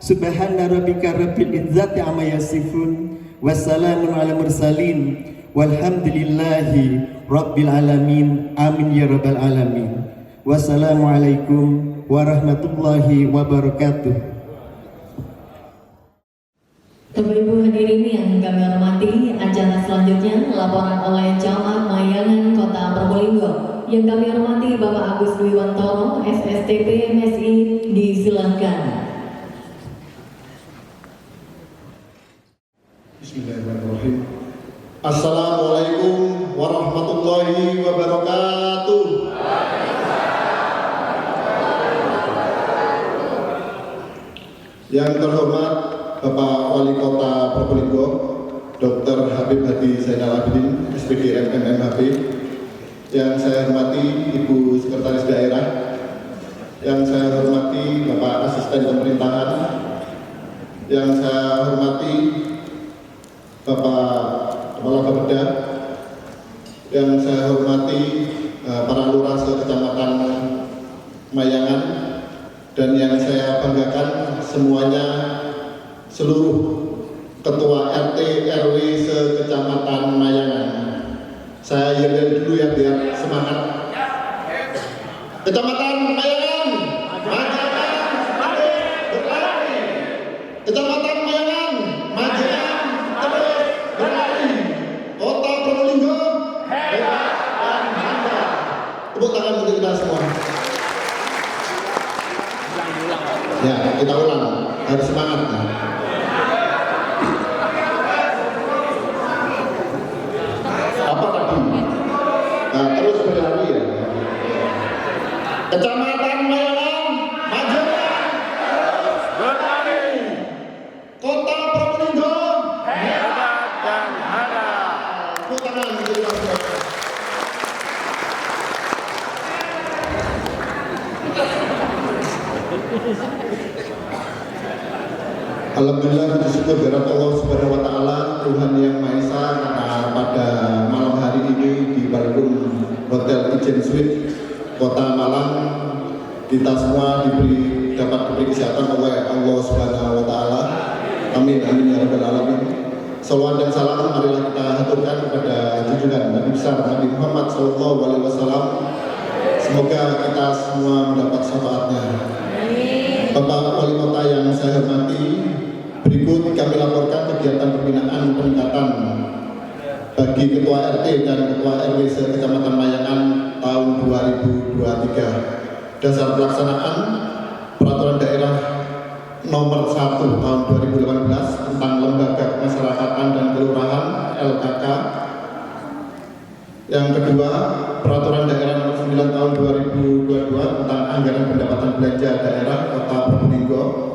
Subhana rabbika rabbil izzati amma yasifun wa salamun ala mursalin walhamdulillahi rabbil alamin. Amin ya rabbal alamin. Wassalamualaikum warahmatullahi wabarakatuh. Bapak Ibu hadirin yang kami hormati, acara selanjutnya laporan oleh Camat Mayangan Kota Probolinggo. Yang kami hormati Bapak Agus Dwi Wantoro, SSTP MSI, disilakan. Bismillahirrahmanirrahim. Assalamualaikum warahmatullahi wabarakatuh. Yang terhormat Bapak Wali Kota Probolinggo, Dr. Habib Hadi Zainal Abidin, SPD MMHB. Yang saya hormati Ibu Sekretaris Daerah, yang saya hormati Bapak Asisten Pemerintahan, yang saya hormati Bapak Kepala Bapeda, yang saya hormati para lurah se-Kecamatan Mayangan, dan yang saya banggakan semuanya seluruh Ketua RT RW se-Kecamatan Mayangan. Saya yel dulu ya biar semangat. Kecamatan Mayangan, Mayangan, berlari. Alhamdulillah puji syukur kehadirat Allah Subhanahu wa taala, Tuhan yang Maha Esa, karena pada malam hari ini di Balkon Hotel Ijen Suite Kota Malang kita semua dapat diberi kesehatan oleh Allah Subhanahu wa taala. Amin amin ya rabbal alamin. Salawat dan salam marilah kita haturkan kepada junjungan Nabi besar Nabi Muhammad sallallahu alaihi wasallam. Semoga kita semua mendapat syafaatnya. Bapak Wali Kota yang saya hormati, berikut kami laporkan kegiatan pembinaan peningkatan bagi Ketua RT dan Ketua RW se-Kecamatan Mayangan tahun 2023. Dasar pelaksanaan Peraturan Daerah Nomor 1 Tahun 2018 tentang Lembaga Kemasyarakatan dan Kelurahan (LKK). Yang kedua, Peraturan Daerah Nomor 9 Tahun 2022 tentang Anggaran Pendapatan Belanja Daerah Kota Probolinggo.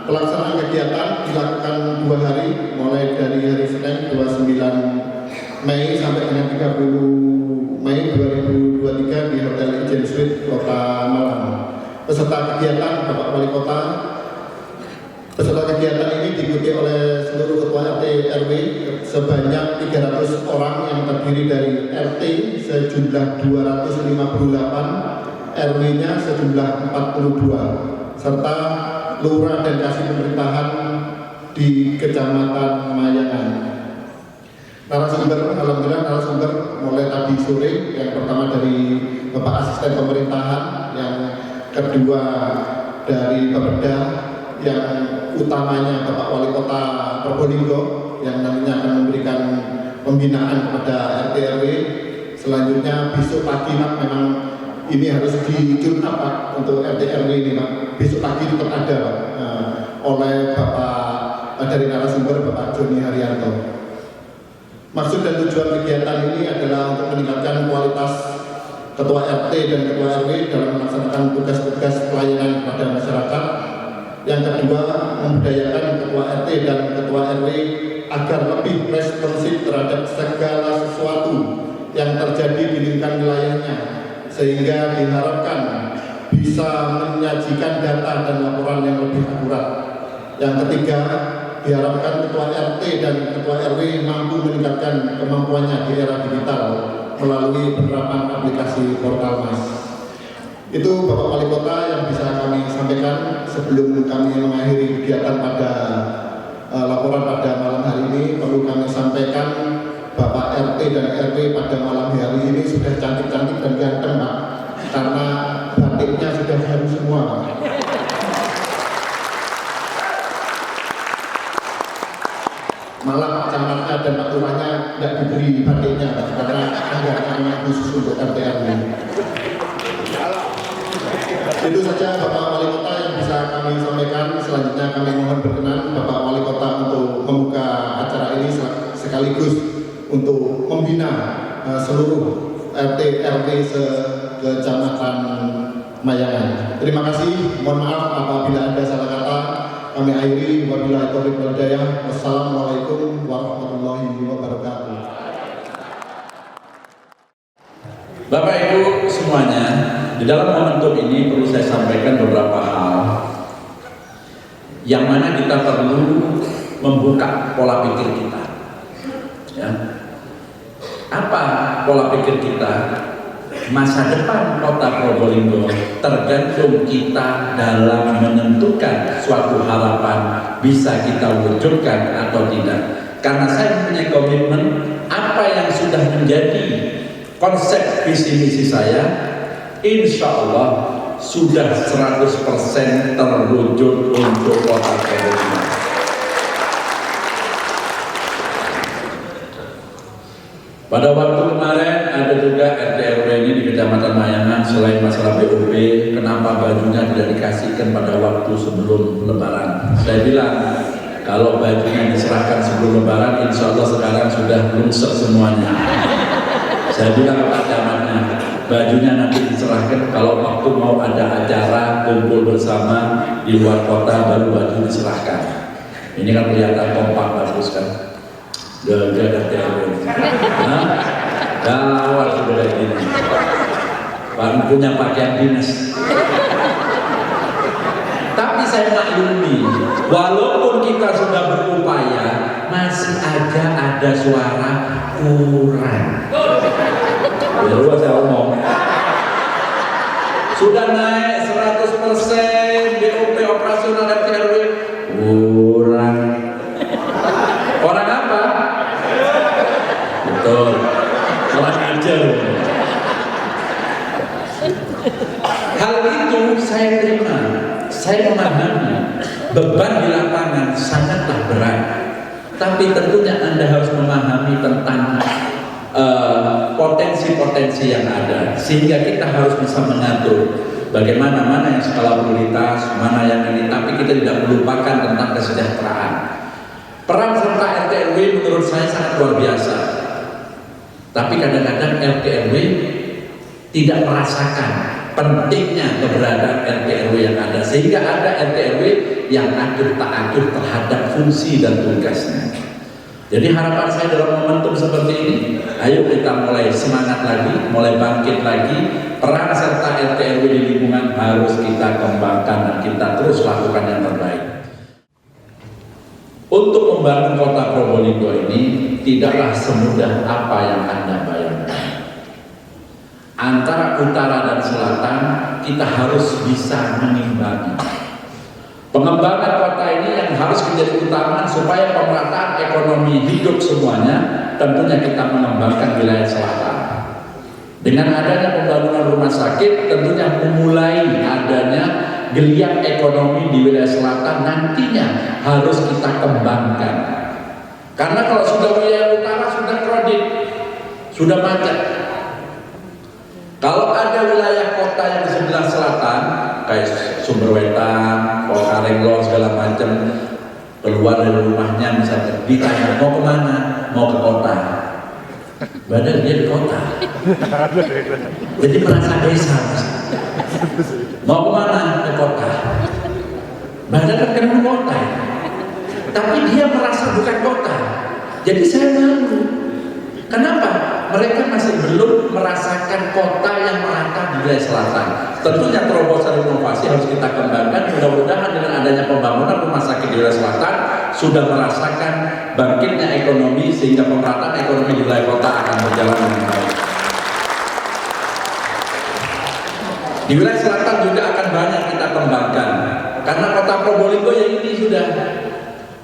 Pelaksanaan kegiatan dilakukan 2 hari, mulai dari hari Senin 29 Mei sampai dengan 30 Mei 2023 di Hotel Ijen Suite Kota Malang. Peserta kegiatan Bapak Wali Kota. Peserta kegiatan ini diikuti oleh seluruh ketua RT RW sebanyak 300 orang yang terdiri dari RT sejumlah 258, RW-nya sejumlah 42, serta lurah dan kasih pemerintahan di Kecamatan Mayangan. Alhamdulillah narasumber mulai tadi sore, yang pertama dari Bapak Asisten Pemerintahan, yang kedua dari Bapeda, yang utamanya Bapak Wali Kota Probolinggo yang nantinya akan memberikan pembinaan kepada RT RW. Selanjutnya besok pagi Pak, memang ini harus di-tune up Pak untuk RT RW ini Pak. Besok pagi tetap ada Pak, oleh Bapak dari narasumber Bapak Joni Haryanto. Maksud dan tujuan kegiatan ini adalah untuk meningkatkan kualitas Ketua RT dan Ketua RW dalam melaksanakan tugas-tugas pelayanan kepada masyarakat. Yang kedua, membudayakan Ketua RT dan Ketua RW agar lebih responsif terhadap segala sesuatu yang terjadi di lingkungan wilayahnya, sehingga diharapkan bisa menyajikan data dan laporan yang lebih akurat. Yang ketiga, diharapkan Ketua RT dan Ketua RW mampu meningkatkan kemampuannya di era digital melalui penerapan aplikasi Portal Mas. Itu Bapak Wali Kota yang bisa kami sampaikan sebelum kami mengakhiri kegiatan pada laporan pada malam hari ini. Perlu kami sampaikan Bapak RT dan RW pada malam hari ini sudah cantik-cantik dan ganteng Pak, karena batiknya sudah baru semua Pak. Malah camatnya dan Pak Lurahnya tidak diberi batiknya Pak, karena anggarannya khusus untuk RT RW. Itu saja Bapak Wali Kota yang bisa kami sampaikan. Selanjutnya kami mohon berkenan Bapak Wali Kota untuk membuka acara ini sekaligus untuk membina seluruh RT RW se-Kecamatan Mayangan. Terima kasih. Mohon maaf apabila ada salah kata. Kami akhiri wabillahi taufiq wal hidayah. Wassalamualaikum warahmatullahi wabarakatuh. Bapak Ibu semuanya, di dalam momentum ini perlu saya sampaikan beberapa hal yang mana kita perlu membuka pola pikir kita. Ya. Apa pola pikir kita? Masa depan Kota Probolinggo tergantung kita dalam menentukan suatu harapan bisa kita wujudkan atau tidak. Karena saya punya komitmen apa yang sudah menjadi konsep visi misi saya, insya Allah sudah 100% terwujud untuk Kota Probolinggo. Pada waktu kemarin ada juga RT RW ini di Kecamatan Mayangan, selain masalah BOP, kenapa bajunya tidak dikasihkan pada waktu sebelum Lebaran? Saya bilang kalau bajunya diserahkan sebelum Lebaran, insya Allah sekarang sudah lungsek semuanya. Saya bilang Pak Camatnya, bajunya nanti diserahkan kalau waktu mau ada acara kumpul bersama di luar kota baru baju diserahkan. Ini kan kelihatan kompak bagus kan? Gagah RT. Gawat sudah gini. Pak punya pakaian dinas. saya maklumi, walaupun kita sudah berupaya, masih aja ada suara kurang. Baru saya ngomong. Sudah naik 100% BOP operasional RT RW, kurang. Orang apa? Betul. Orang ajar. Hal itu saya terima, saya memahami beban di lapangan sangatlah berat. Tapi tentunya Anda harus memahami tentang potensi-potensi yang ada, sehingga kita harus bisa mengatur bagaimana mana yang skala prioritas, mana yang ini. Tapi kita tidak melupakan tentang kesejahteraan. Peran serta RT RW menurut saya sangat luar biasa. Tapi kadang-kadang RT RW tidak merasakan pentingnya keberadaan RT RW yang ada, sehingga ada RT RW yang akur tak akur terhadap fungsi dan tugasnya. Jadi harapan saya dalam momentum seperti ini, ayo kita mulai semangat lagi, mulai bangkit lagi. Peran serta RT RW di lingkungan harus kita kembangkan dan kita terus lakukan yang terbaik. Untuk membangun kota Probolinggo ini tidaklah semudah apa yang Anda bayangkan. Antara utara dan selatan kita harus bisa mengimbangi. Pengembangan kota ini yang harus menjadi utama supaya pemerataan ekonomi hidup semuanya, tentunya kita mengembangkan wilayah selatan. Dengan adanya pembangunan rumah sakit, tentunya memulai adanya geliat ekonomi di wilayah selatan nantinya harus kita kembangkan. Karena kalau sudah wilayah utara sudah kredit, sudah macet. Kalau ada wilayah kota yang di sebelah selatan, kayak Sumberwetan, Karenglor segala macam, keluar dari rumahnya misalnya ditanya mau kemana, mau ke kota, padahal dia di kota, jadi merasa desa. Mau kemana, ke kota, padahal kan di kota, tapi dia merasa bukan kota. Jadi saya malu. Kenapa? Mereka masih belum merasakan kota yang merata di wilayah selatan. Tentunya terobosan inovasi harus kita kembangkan. Mudah-mudahan dengan adanya pembangunan rumah sakit di wilayah selatan sudah merasakan bangkitnya ekonomi, sehingga pemerataan ekonomi di wilayah kota akan berjalan dengan baik. Di wilayah selatan juga akan banyak kita kembangkan, karena kota Probolinggo yang ini sudah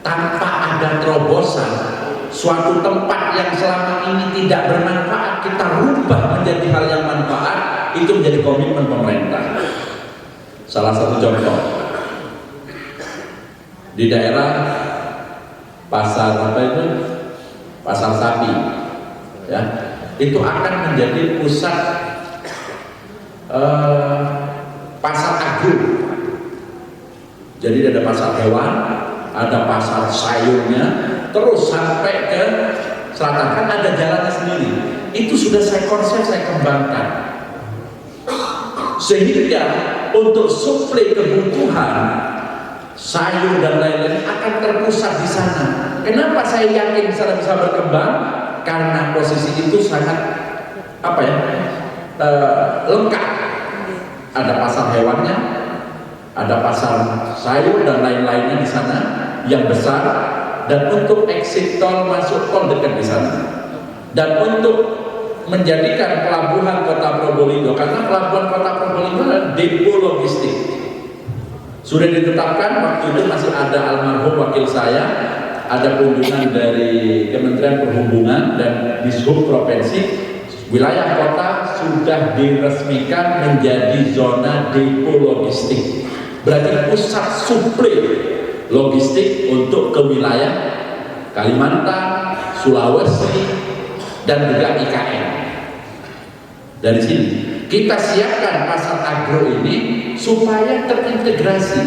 tanpa ada terobosan. Suatu tempat yang selama ini tidak bermanfaat kita rubah menjadi hal yang manfaat, itu menjadi komitmen pemerintah. Salah satu contoh di daerah pasar apa itu, pasar sapi, ya, itu akan menjadi pusat pasar agung. Jadi ada pasar hewan, ada pasar sayurnya, terus sampai ke selatan kan ada jalannya sendiri. Itu sudah saya konsep, saya kembangkan, sehingga untuk suplai kebutuhan sayur dan lain-lain akan terpusat di sana. Kenapa saya yakin sana bisa berkembang? Karena posisi itu sangat lengkap. Ada pasar hewannya, ada pasar sayur dan lain-lainnya di sana yang besar, dan untuk exit tol masuk tol dekat di sana, dan untuk menjadikan pelabuhan kota Probolinggo, karena pelabuhan kota Probolinggo adalah depo logistik. Sudah ditetapkan, waktu itu masih ada almarhum wakil saya, ada kunjungan dari Kementerian Perhubungan dan Dishub Provinsi, wilayah kota sudah diresmikan menjadi zona depo logistik. Berarti pusat suplai logistik untuk ke wilayah Kalimantan, Sulawesi, dan juga IKN. Dari sini kita siapkan pasar agro ini supaya terintegrasi.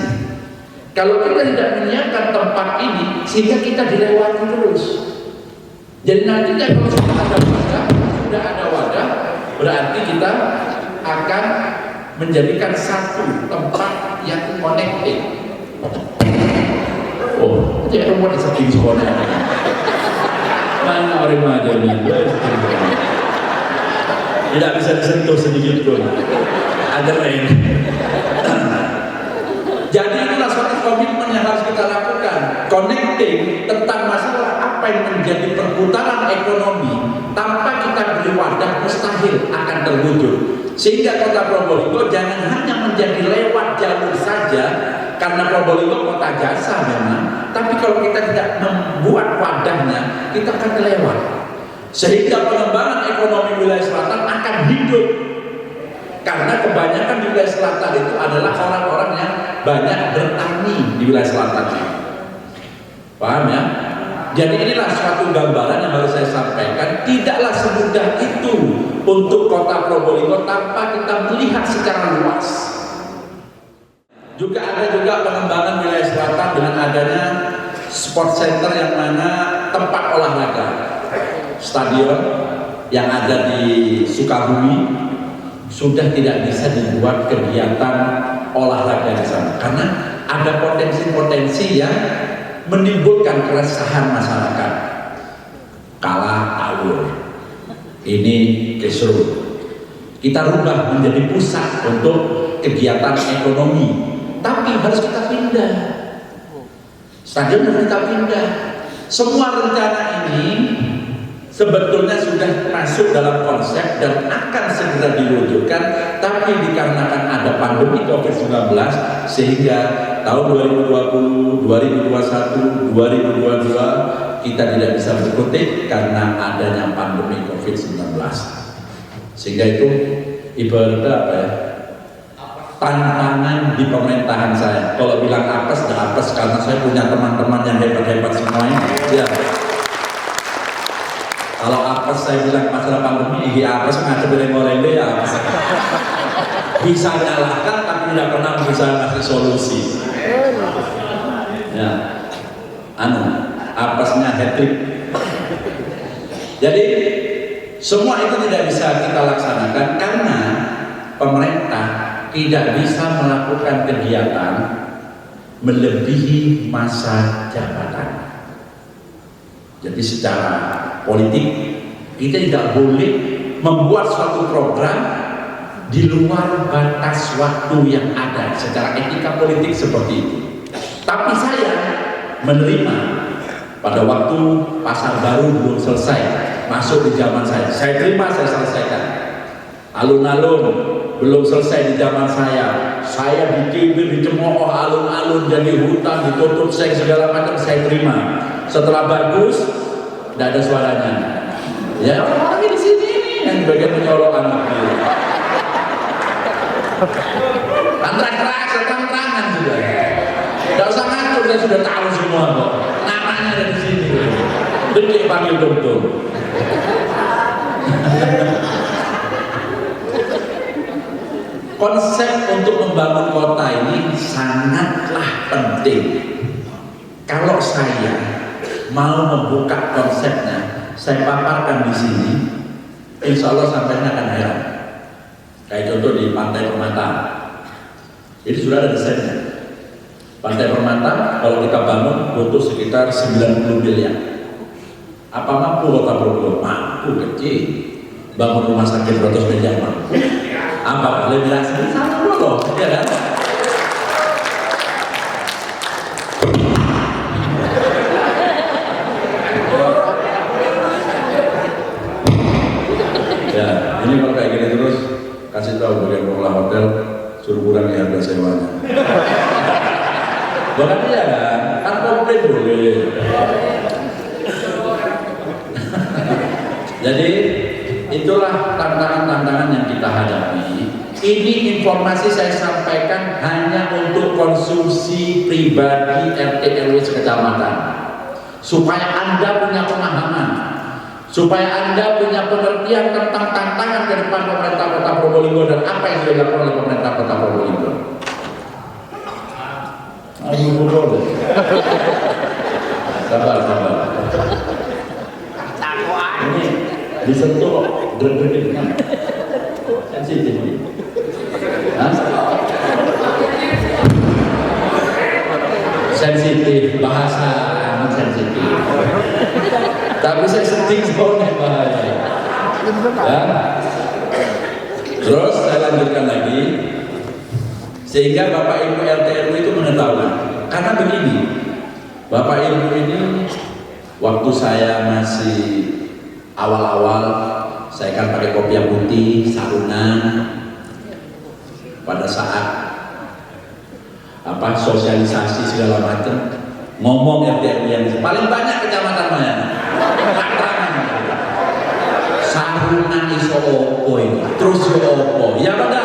Kalau kita tidak menyiapkan tempat ini, sehingga kita dilewati terus. Jadi nantinya kalau sudah ada wadah, berarti kita akan menjadikan satu tempat yang connected. Oh, jadi rumah di samping sekolah. Mana orang aja ini? Tidak bisa disentuh sedikit pun. Ada lain. Jadi itulah suatu connecting tentang masalah apa yang menjadi perputaran ekonomi tanpa kita beri wadah mustahil akan terwujud. Sehingga kota Probolinggo jangan hanya menjadi lewat jalur saja, karena Probolinggo kota jasa memang, tapi kalau kita tidak membuat wadahnya, kita akan kelewat. Sehingga pengembangan ekonomi wilayah selatan akan hidup, karena kebanyakan di wilayah selatan itu adalah orang-orang yang banyak bertani di wilayah selatan. Paham ya? Jadi inilah suatu gambaran yang harus saya sampaikan. Tidaklah semudah itu untuk kota Probolinggo tanpa kita melihat secara luas. Juga ada pengembangan wilayah selatan dengan adanya sport center yang mana tempat olahraga, stadion yang ada di Sukabumi sudah tidak bisa dibuat kegiatan olahraga di sana karena ada potensi-potensi yang menimbulkan keresahan masyarakat. Kalah awur, ini kisruh. Kita rubah menjadi pusat untuk kegiatan ekonomi, tapi harus kita pindah. Stadion harus kita pindah. Semua rencana ini sebetulnya sudah masuk dalam konsep dan akan segera diwujudkan, tapi dikarenakan ada pandemi COVID-19 sehingga tahun 2020, 2021, 2022 kita tidak bisa berkutik karena adanya pandemi COVID-19. Sehingga itu ibaratnya apa ya? Tantangan di pemerintahan saya. Kalau bilang apes, dah apes karena saya punya teman-teman yang hebat-hebat semuanya. Ya. Kalau apes saya bilang masalah pandemi, iya apes ngajak bereng-bereng ya apes. Bisa nyalahkan tapi tidak pernah bisa ngasih solusi. Ya, apesnya hat-trick. Jadi semua itu tidak bisa kita laksanakan karena pemerintah tidak bisa melakukan kegiatan melebihi masa jabatan. Jadi secara politik kita tidak boleh membuat suatu program di luar batas waktu yang ada secara etika politik seperti itu. Tapi saya menerima pada waktu pasar baru belum selesai masuk di zaman saya terima, saya selesaikan. Alun-alun belum selesai di zaman saya bikin dicemooh alun-alun jadi hutan, ditutup segala macam, saya terima. Setelah bagus, tidak ada suaranya. Ya orang-orang di sini yang bagian menyolok anak dia. Terang-terang, terang-terangan juga. Tidak usah ngatur, saya sudah tahu semua kok. Namanya ada di sini. Benci panggil dokter. Konsep untuk membangun kota ini sangatlah penting. Kalau saya mau membuka konsepnya, saya paparkan di sini, insya Allah sampai akan heran. Kayak contoh di Pantai Permata, ini sudah ada desainnya. Pantai Permata kalau kita bangun butuh sekitar 90 miliar. Apa mampu kota Probolinggo? Mampu kecil. Bangun rumah sakit 200 miliar mampu. Apa boleh bilang sama loh, ya kan? Ya, ini kalau kayak gini terus kasih tahu bagian pengelola hotel suruh kurangi harga sewanya. Bukan iya kan komplain boleh. Jadi itulah tantangan-tantangan yang kita hadapi. Ini informasi saya sampaikan hanya untuk konsumsi pribadi RT RW sekecamatan, supaya Anda punya pemahaman, supaya Anda punya pengertian tentang tantangan ke depan pemerintah Kota Probolinggo dan apa yang sudah dilakukan oleh pemerintah Kota Probolinggo. Ayo ngobrol. Sabar. Ini disentuh greg-greg kan? Sensitif ini. Sensitif, bahasa sensitif. Tapi saya sedih soalnya bahaya. Ya. Terus saya lanjutkan lagi, sehingga Bapak Ibu RT RW itu mengetahui. Karena begini, Bapak Ibu ini waktu saya masih awal-awal, saya kan pakai kopiah putih, sarungan. Pada saat sosialisasi segala macam, ngomong yang paling banyak kecamatan mana? Sarungan iso opo ini, terus yo opo, ya pada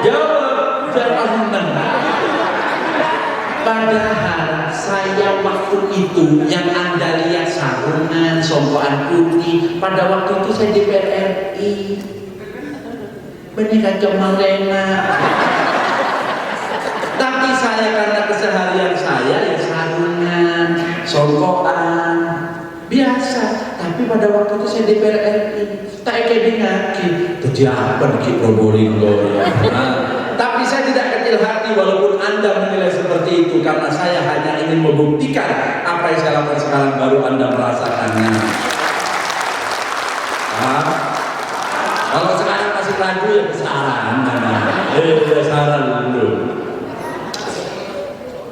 jawab sarungan. Padahal saya waktu itu yang Anda lihat sarungan, songkoan putih, pada waktu itu saya DPR RI. Menikah cuma lena. Tapi saya karena keseharian saya ya sarungan, songkoan, biasa. Tapi pada waktu itu saya DPR RI, tak ngaki, jadi apa di Probolinggo ya. Tapi saya tidak kecil hati walaupun Anda menilai seperti itu, karena saya hanya ingin membuktikan apa yang saya lakukan sekarang baru Anda merasakannya. Kalau sekarang masih ragu ya saran, saran dulu.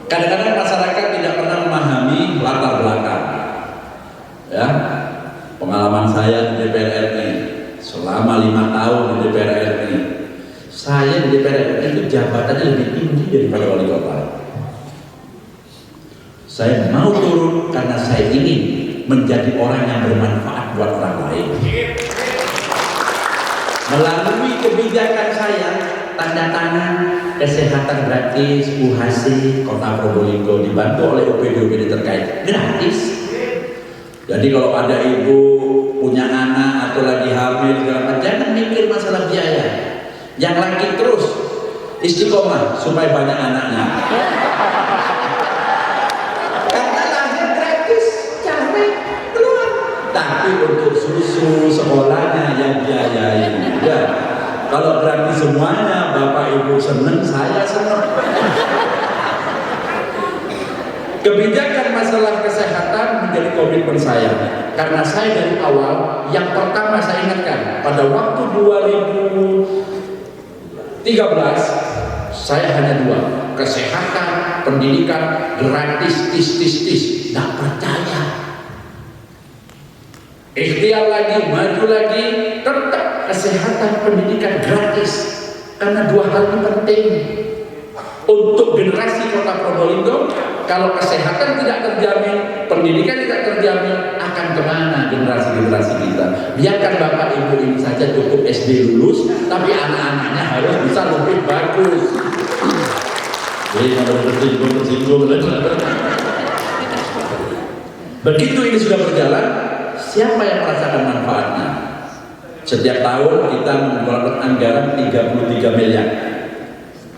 Kadang-kadang masyarakat tidak pernah memahami latar belakang. Ya, pengalaman saya di DPR RI selama 5 tahun di DPR RI. Saya di DPR RI itu jabatannya lebih tinggi daripada wali kota. Saya mau turun karena saya ingin menjadi orang yang bermanfaat buat orang lain. Melalui kebijakan saya, tanda tangan kesehatan gratis UHC Kota Probolinggo dibantu oleh OPD-OPD terkait gratis. Jadi kalau ada ibu punya anak atau lagi hamil, jangan mikir masalah biaya. Yang laki terus istiqomah supaya banyak anaknya. Karena lahir gratis, cari keluar. Tapi untuk susu sekolahnya yang biayain. Ya, kalau gratis semuanya, Bapak Ibu seneng, saya seneng. Kebijakan masalah kesehatan menjadi komitmen saya. Karena saya dari awal, yang pertama saya ingatkan pada waktu 2013 saya hanya 2, kesehatan, pendidikan gratis, tis. Nggak percaya. Ikhtiar lagi, maju lagi, tetap kesehatan, pendidikan gratis. Karena 2 hal ini penting untuk generasi Kota Probolinggo. Kalau kesehatan tidak terjamin, pendidikan tidak terjamin, akan kemana generasi-generasi kita? Biarkan Bapak Ibu ini saja cukup SD lulus, tapi anak-anaknya harus bisa lebih bagus. Begitu ini sudah berjalan, siapa yang merasakan manfaatnya? Setiap tahun kita mengeluarkan anggaran 33 miliar.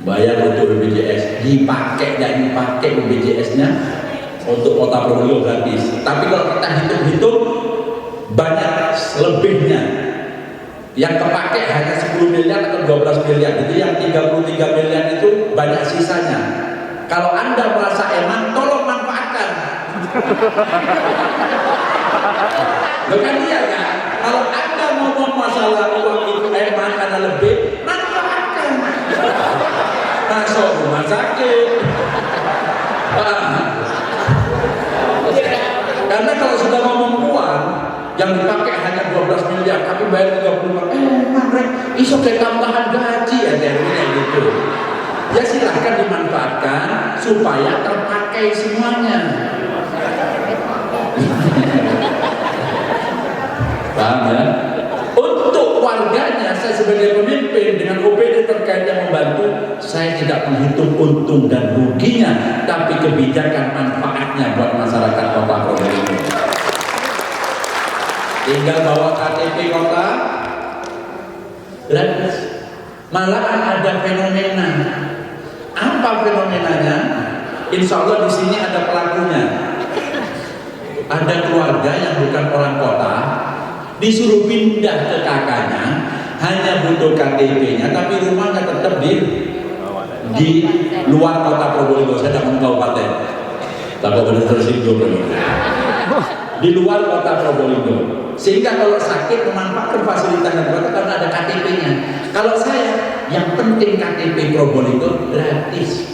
Bayar untuk BPJS, dipakai dan dipakai BPJS-nya untuk Kota Probolinggo gratis. Tapi kalau kita hitung-hitung banyak lebihnya. Yang kepakai hanya 10 miliar atau 12 miliar. Jadi yang 33 miliar itu banyak sisanya. Kalau Anda merasa enak, tolong manfaatkan. Bukan iya kan? Kalau Anda ngomong masalah uang itu enak karena lebih, manfaatkan. Masuk rumah sakit. Karena kalau sudah ngomong uang yang dipakai hanya 12 miliar tapi bayar 35, Rek, iso kayak tambahan gaji ya gitu. Ya silahkan dimanfaatkan supaya terpakai semuanya. Paham ya? Untuk warganya, saya sebagai pemimpin dengan OPD terkait yang membantu, saya tidak menghitung untung dan ruginya, tapi kebijakan manfaatnya buat masyarakat Kota Probolinggo. Tinggal bawa KTP kota gratis. Malahan ada fenomena. Apa fenomenanya? Insya Allah di sini ada pelakunya. Ada keluarga yang bukan orang kota, disuruh pindah ke kakaknya, hanya butuh KTP-nya, tapi rumahnya tetap di luar Kota Probolinggo. Saya tidak mau kabupaten, tapi benar tersinggung di luar Kota Probolinggo. Sehingga kalau sakit memanfaatkan fasilitas yang ada karena ada KTP-nya. Kalau saya, yang penting KTP Probolinggo gratis.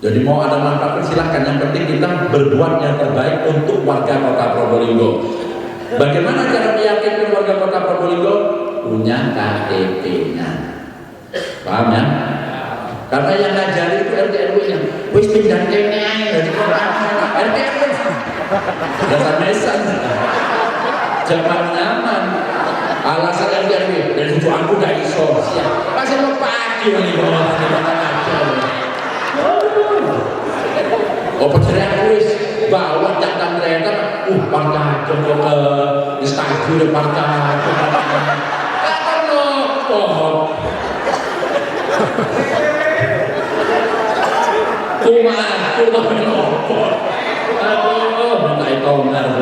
Jadi mau ada manfaat silahkan, yang penting kita berbuat yang terbaik untuk warga Kota Probolinggo. Bagaimana cara meyakinkan warga Kota Probolinggo? Punya KTP-nya. Paham ya? Karena yang ngajari itu RT RW-nya. Wis pindah kene ae dari Quran. RT RW. Dasar mesan. Zaman nyaman. Alasan RT RW dari itu aku gak iso. Siap. Pas lo pagi ini bawa oh percaya wis bawa catatan kereta partai coba ke stasiun partai kan nopo kumah nopo aduh minta tonggar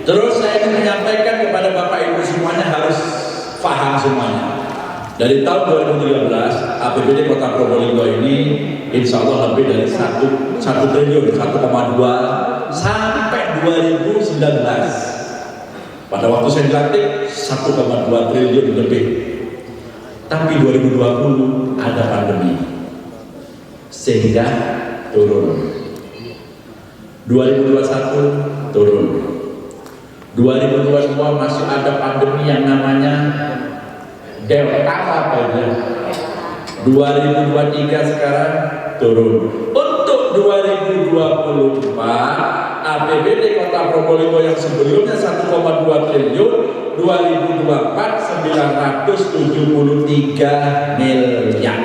terus saya ingin menyampaikan kepada Bapak Ibu semuanya harus paham semuanya. Dari tahun 2013 APBD Kota Probolinggo ini insya Allah lebih dari 1 triliun 1,2 sampai 2019. Pada waktu saya dilantik 1,2 triliun lebih. Tapi 2020 ada pandemi sehingga turun. 2021 turun. 2022 masih ada pandemi yang namanya Delta apa ya? 2023 sekarang turun. Untuk 2024 APBD Kota Probolinggo yang sebelumnya 1,2 triliun 2024 973 miliar.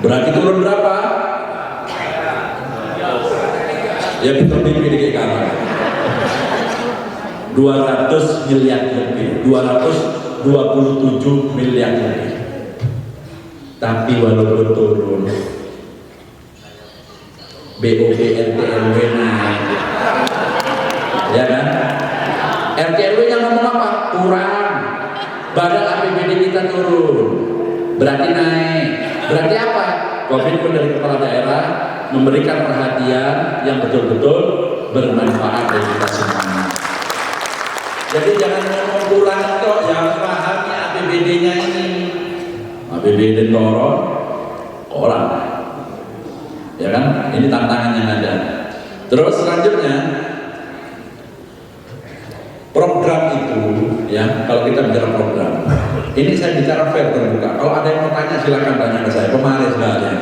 Berarti turun berapa? Ya betul di kamar. 200 miliar lebih, 227 miliar lebih. Tapi walaupun turun, BOP RT RW naik, ya kan? RT RW yang ngomong apa? Kurang. Badan APBD kita turun, berarti naik. Berarti apa? Komitmen dari kepala daerah memberikan perhatian yang betul-betul bermanfaat bagi kita semuanya. Jadi jangan ngomong kurang kok, yang pahami APBD-nya ini. APBD turun, orang. Ya kan? Ini tantangan yang ada. Terus selanjutnya program itu, ya kalau kita bicara program, ini saya bicara fair terbuka. Kalau ada yang mau tanya silakan tanya ke saya. Pemaris sekalian.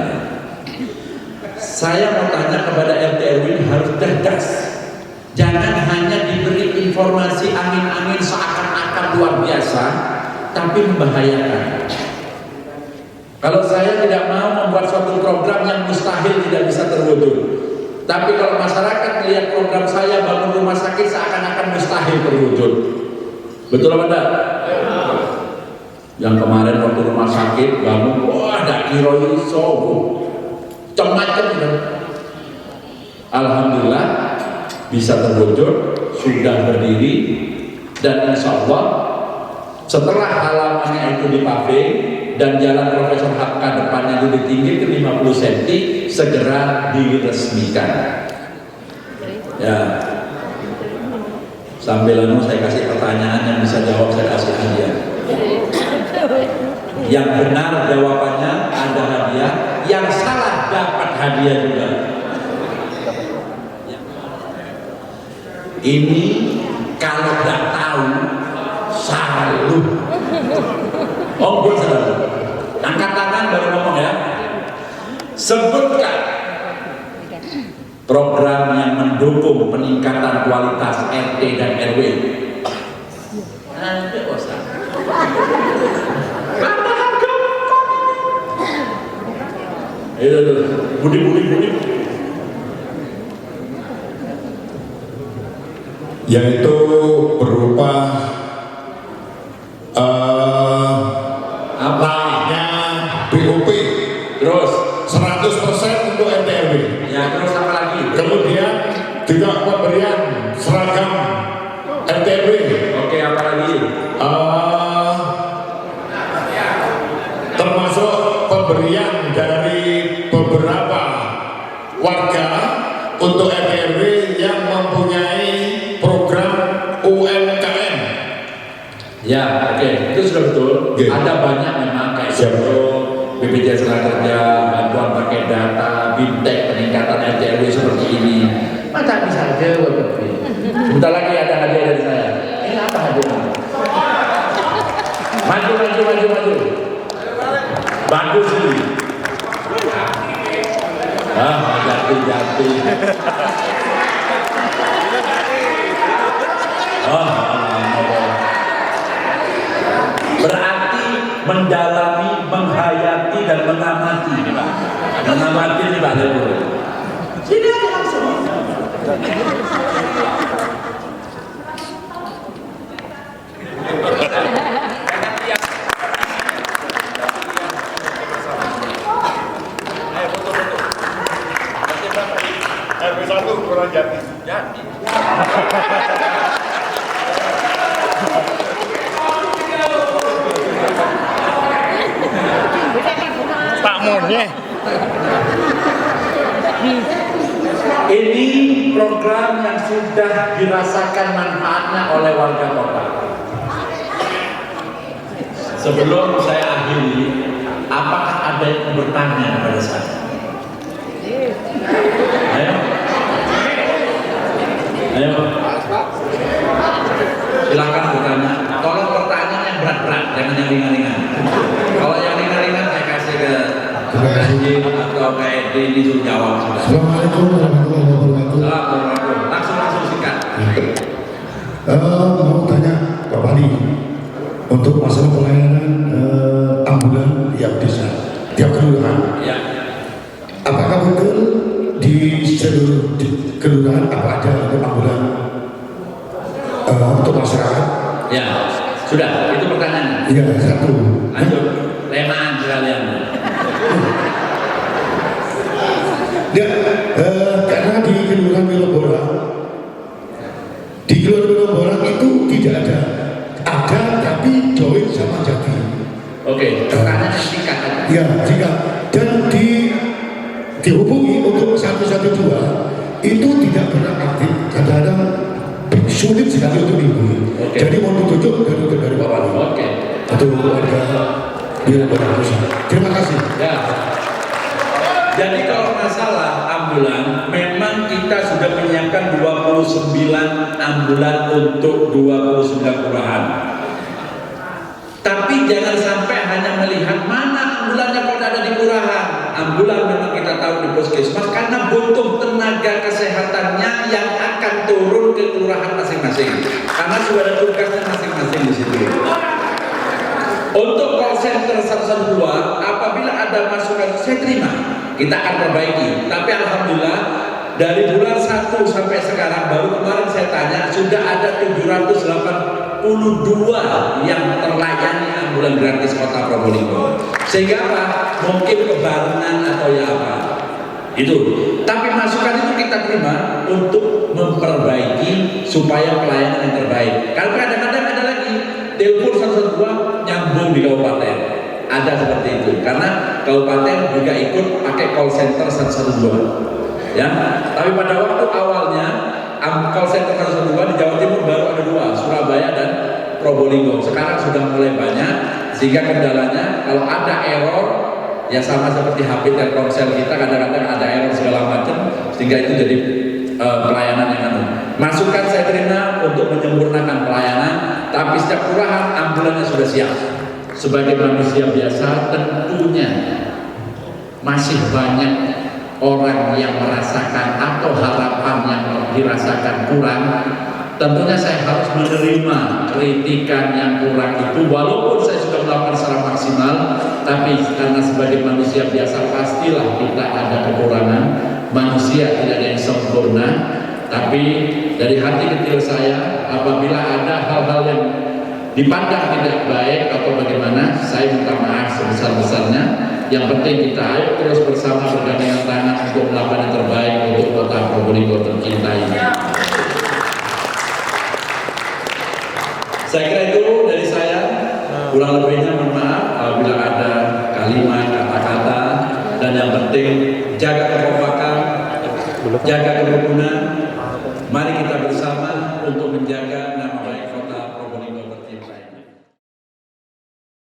Saya mau tanya kepada RT RW ini harus cerdas. Jangan hanya diberi informasi angin-angin seakan-akan luar biasa, tapi membahayakan. Kalau saya tidak mau membuat suatu program yang mustahil tidak bisa terwujud, tapi kalau masyarakat melihat program saya bangun rumah sakit seakan-akan mustahil terwujud. Betul apa enggak? Yang kemarin waktu rumah sakit bangun, wah ada kiro iso, macam-macam. Alhamdulillah bisa terwujud, sudah berdiri, dan insya Allah setelah halamannya itu dipaving dan jalan Profesor Hamka depannya itu ditinggi ke 50 cm, segera diresmikan. Ya, sambil saya kasih pertanyaan yang bisa jawab, saya kasih hadiah. Yang benar jawabannya ada hadiah, yang salah dapat hadiah juga. Ini kalau nggak tahu salut. Oh, gue salut. Angkat tangan baru ngomong ya. Sebutkan program yang mendukung peningkatan kualitas RT dan RW. Nanti bosan. Budi. Yaitu berupa naiknya BOP Terus 100% untuk RT RW. ya, terus apa lagi? Kemudian juga pemberian seragam RT RW. Oke, apa lagi? Termasuk pemberian dari beberapa warga untuk RT RW yang mempunyai program UMKM. Ya, oke. Itu betul. Oke. Ada banyak memang kayak Siap. contoh BPJS Tenaga bantuan pakai data, bimtek peningkatan RT/RW seperti ini. Masa bisa aja WPP. Sebentar lagi ada hadiah dari saya. Ini apa hadiahnya? Maju. Bagus ini. Jati. Berarti mendalami, menghayati dan mengamati ini Pak. Mengamati ini Pak Lebu. Sini aja langsung. Ini program yang sudah dirasakan manfaatnya oleh warga kota. Sebelum saya akhiri, apakah ada yang bertanya kepada saya? Ayo. Silakan bertanya. Tolong pertanyaan yang berat-berat, jangan yang ringan-ringan. Kalau yang ringan-ringan saya kasih ke Anjing atau kayak ini suruh jawab sudah. Assalamualaikum warahmatullahi wabarakatuh. Langsung singkat. Mau tanya Pak Wali untuk masalah pelayanan ambulan tiap desa, tiap kelurahan. Ya. Apakah betul di seluruh kelurahan apa ada ambulan untuk masyarakat? Ya, sudah. Itu pertanyaannya. Iya, satu. Lanjut. Lemaan sekalian. Ya, karena di kelurahan Wilobora itu tidak ada. Ada tapi join sama Jati. Oke, pertanyaan singkat aja. Ya, jika dan dihubungi untuk 112 itu tidak pernah aktif. Kadang-kadang sulit sekali untuk dihubungi. Oke. Jadi mau ditunjuk dari Pak Wali. Oke. Atau warga Wilobora. Terima kasih. Ya. Jadi kalau masalah ambulan, memang kita sudah menyiapkan 29 ambulan untuk 29 kelurahan. Tapi jangan sampai hanya melihat mana ambulannya kalau ada di kelurahan. Ambulan memang kita tahu di puskesmas karena butuh tenaga kesehatannya yang akan turun ke kelurahan masing-masing. Karena sudah ada tugasnya masing-masing di situ. Untuk call center 112, apabila ada masukan saya terima, kita akan perbaiki. Tapi alhamdulillah dari bulan 1 sampai sekarang, baru kemarin saya tanya, sudah ada 782 yang terlayani ambulan gratis Kota Probolinggo. Sehingga apa? Mungkin kebarengan atau ya apa. Itu. Tapi masukan itu kita terima untuk memperbaiki supaya pelayanan yang terbaik. Kalau kadang-kadang ada lagi telepon 112 nyambung di kabupaten. Ada seperti itu. Karena kabupaten juga ikut pakai call center 112. Ya. Tapi pada waktu awalnya call center 112 di Jawa Timur baru ada 2, Surabaya dan Probolinggo. Sekarang sudah mulai banyak, sehingga kendalanya kalau ada error ya sama seperti HP Telkomsel kita, kadang-kadang ada error segala macam, sehingga itu jadi pelayanan yang masukan saya terima untuk menyempurnakan pelayanan. Tapi setiap kelurahan ambulannya sudah siap. Sebagai manusia biasa tentunya masih banyak orang yang merasakan atau harapan yang dirasakan kurang. Tentunya saya harus menerima kritikan yang kurang itu, walaupun saya sudah melakukan secara maksimal, tapi karena sebagai manusia biasa pastilah kita ada kekurangan. Manusia tidak ada yang sempurna, tapi dari hati kecil saya, apabila ada hal-hal yang dipandang tidak baik atau bagaimana, saya minta maaf sebesar-besarnya. Yang penting kita ayo terus bersama bergandengan tangan untuk melakukan yang terbaik untuk Kota Probolinggo tercinta ini. Saya kira itu dari saya. Kurang lebihnya mohon maaf apabila ada kalimat, kata-kata, dan yang penting jaga kekompakan, jaga kerukunan. Mari kita bersama untuk menjaga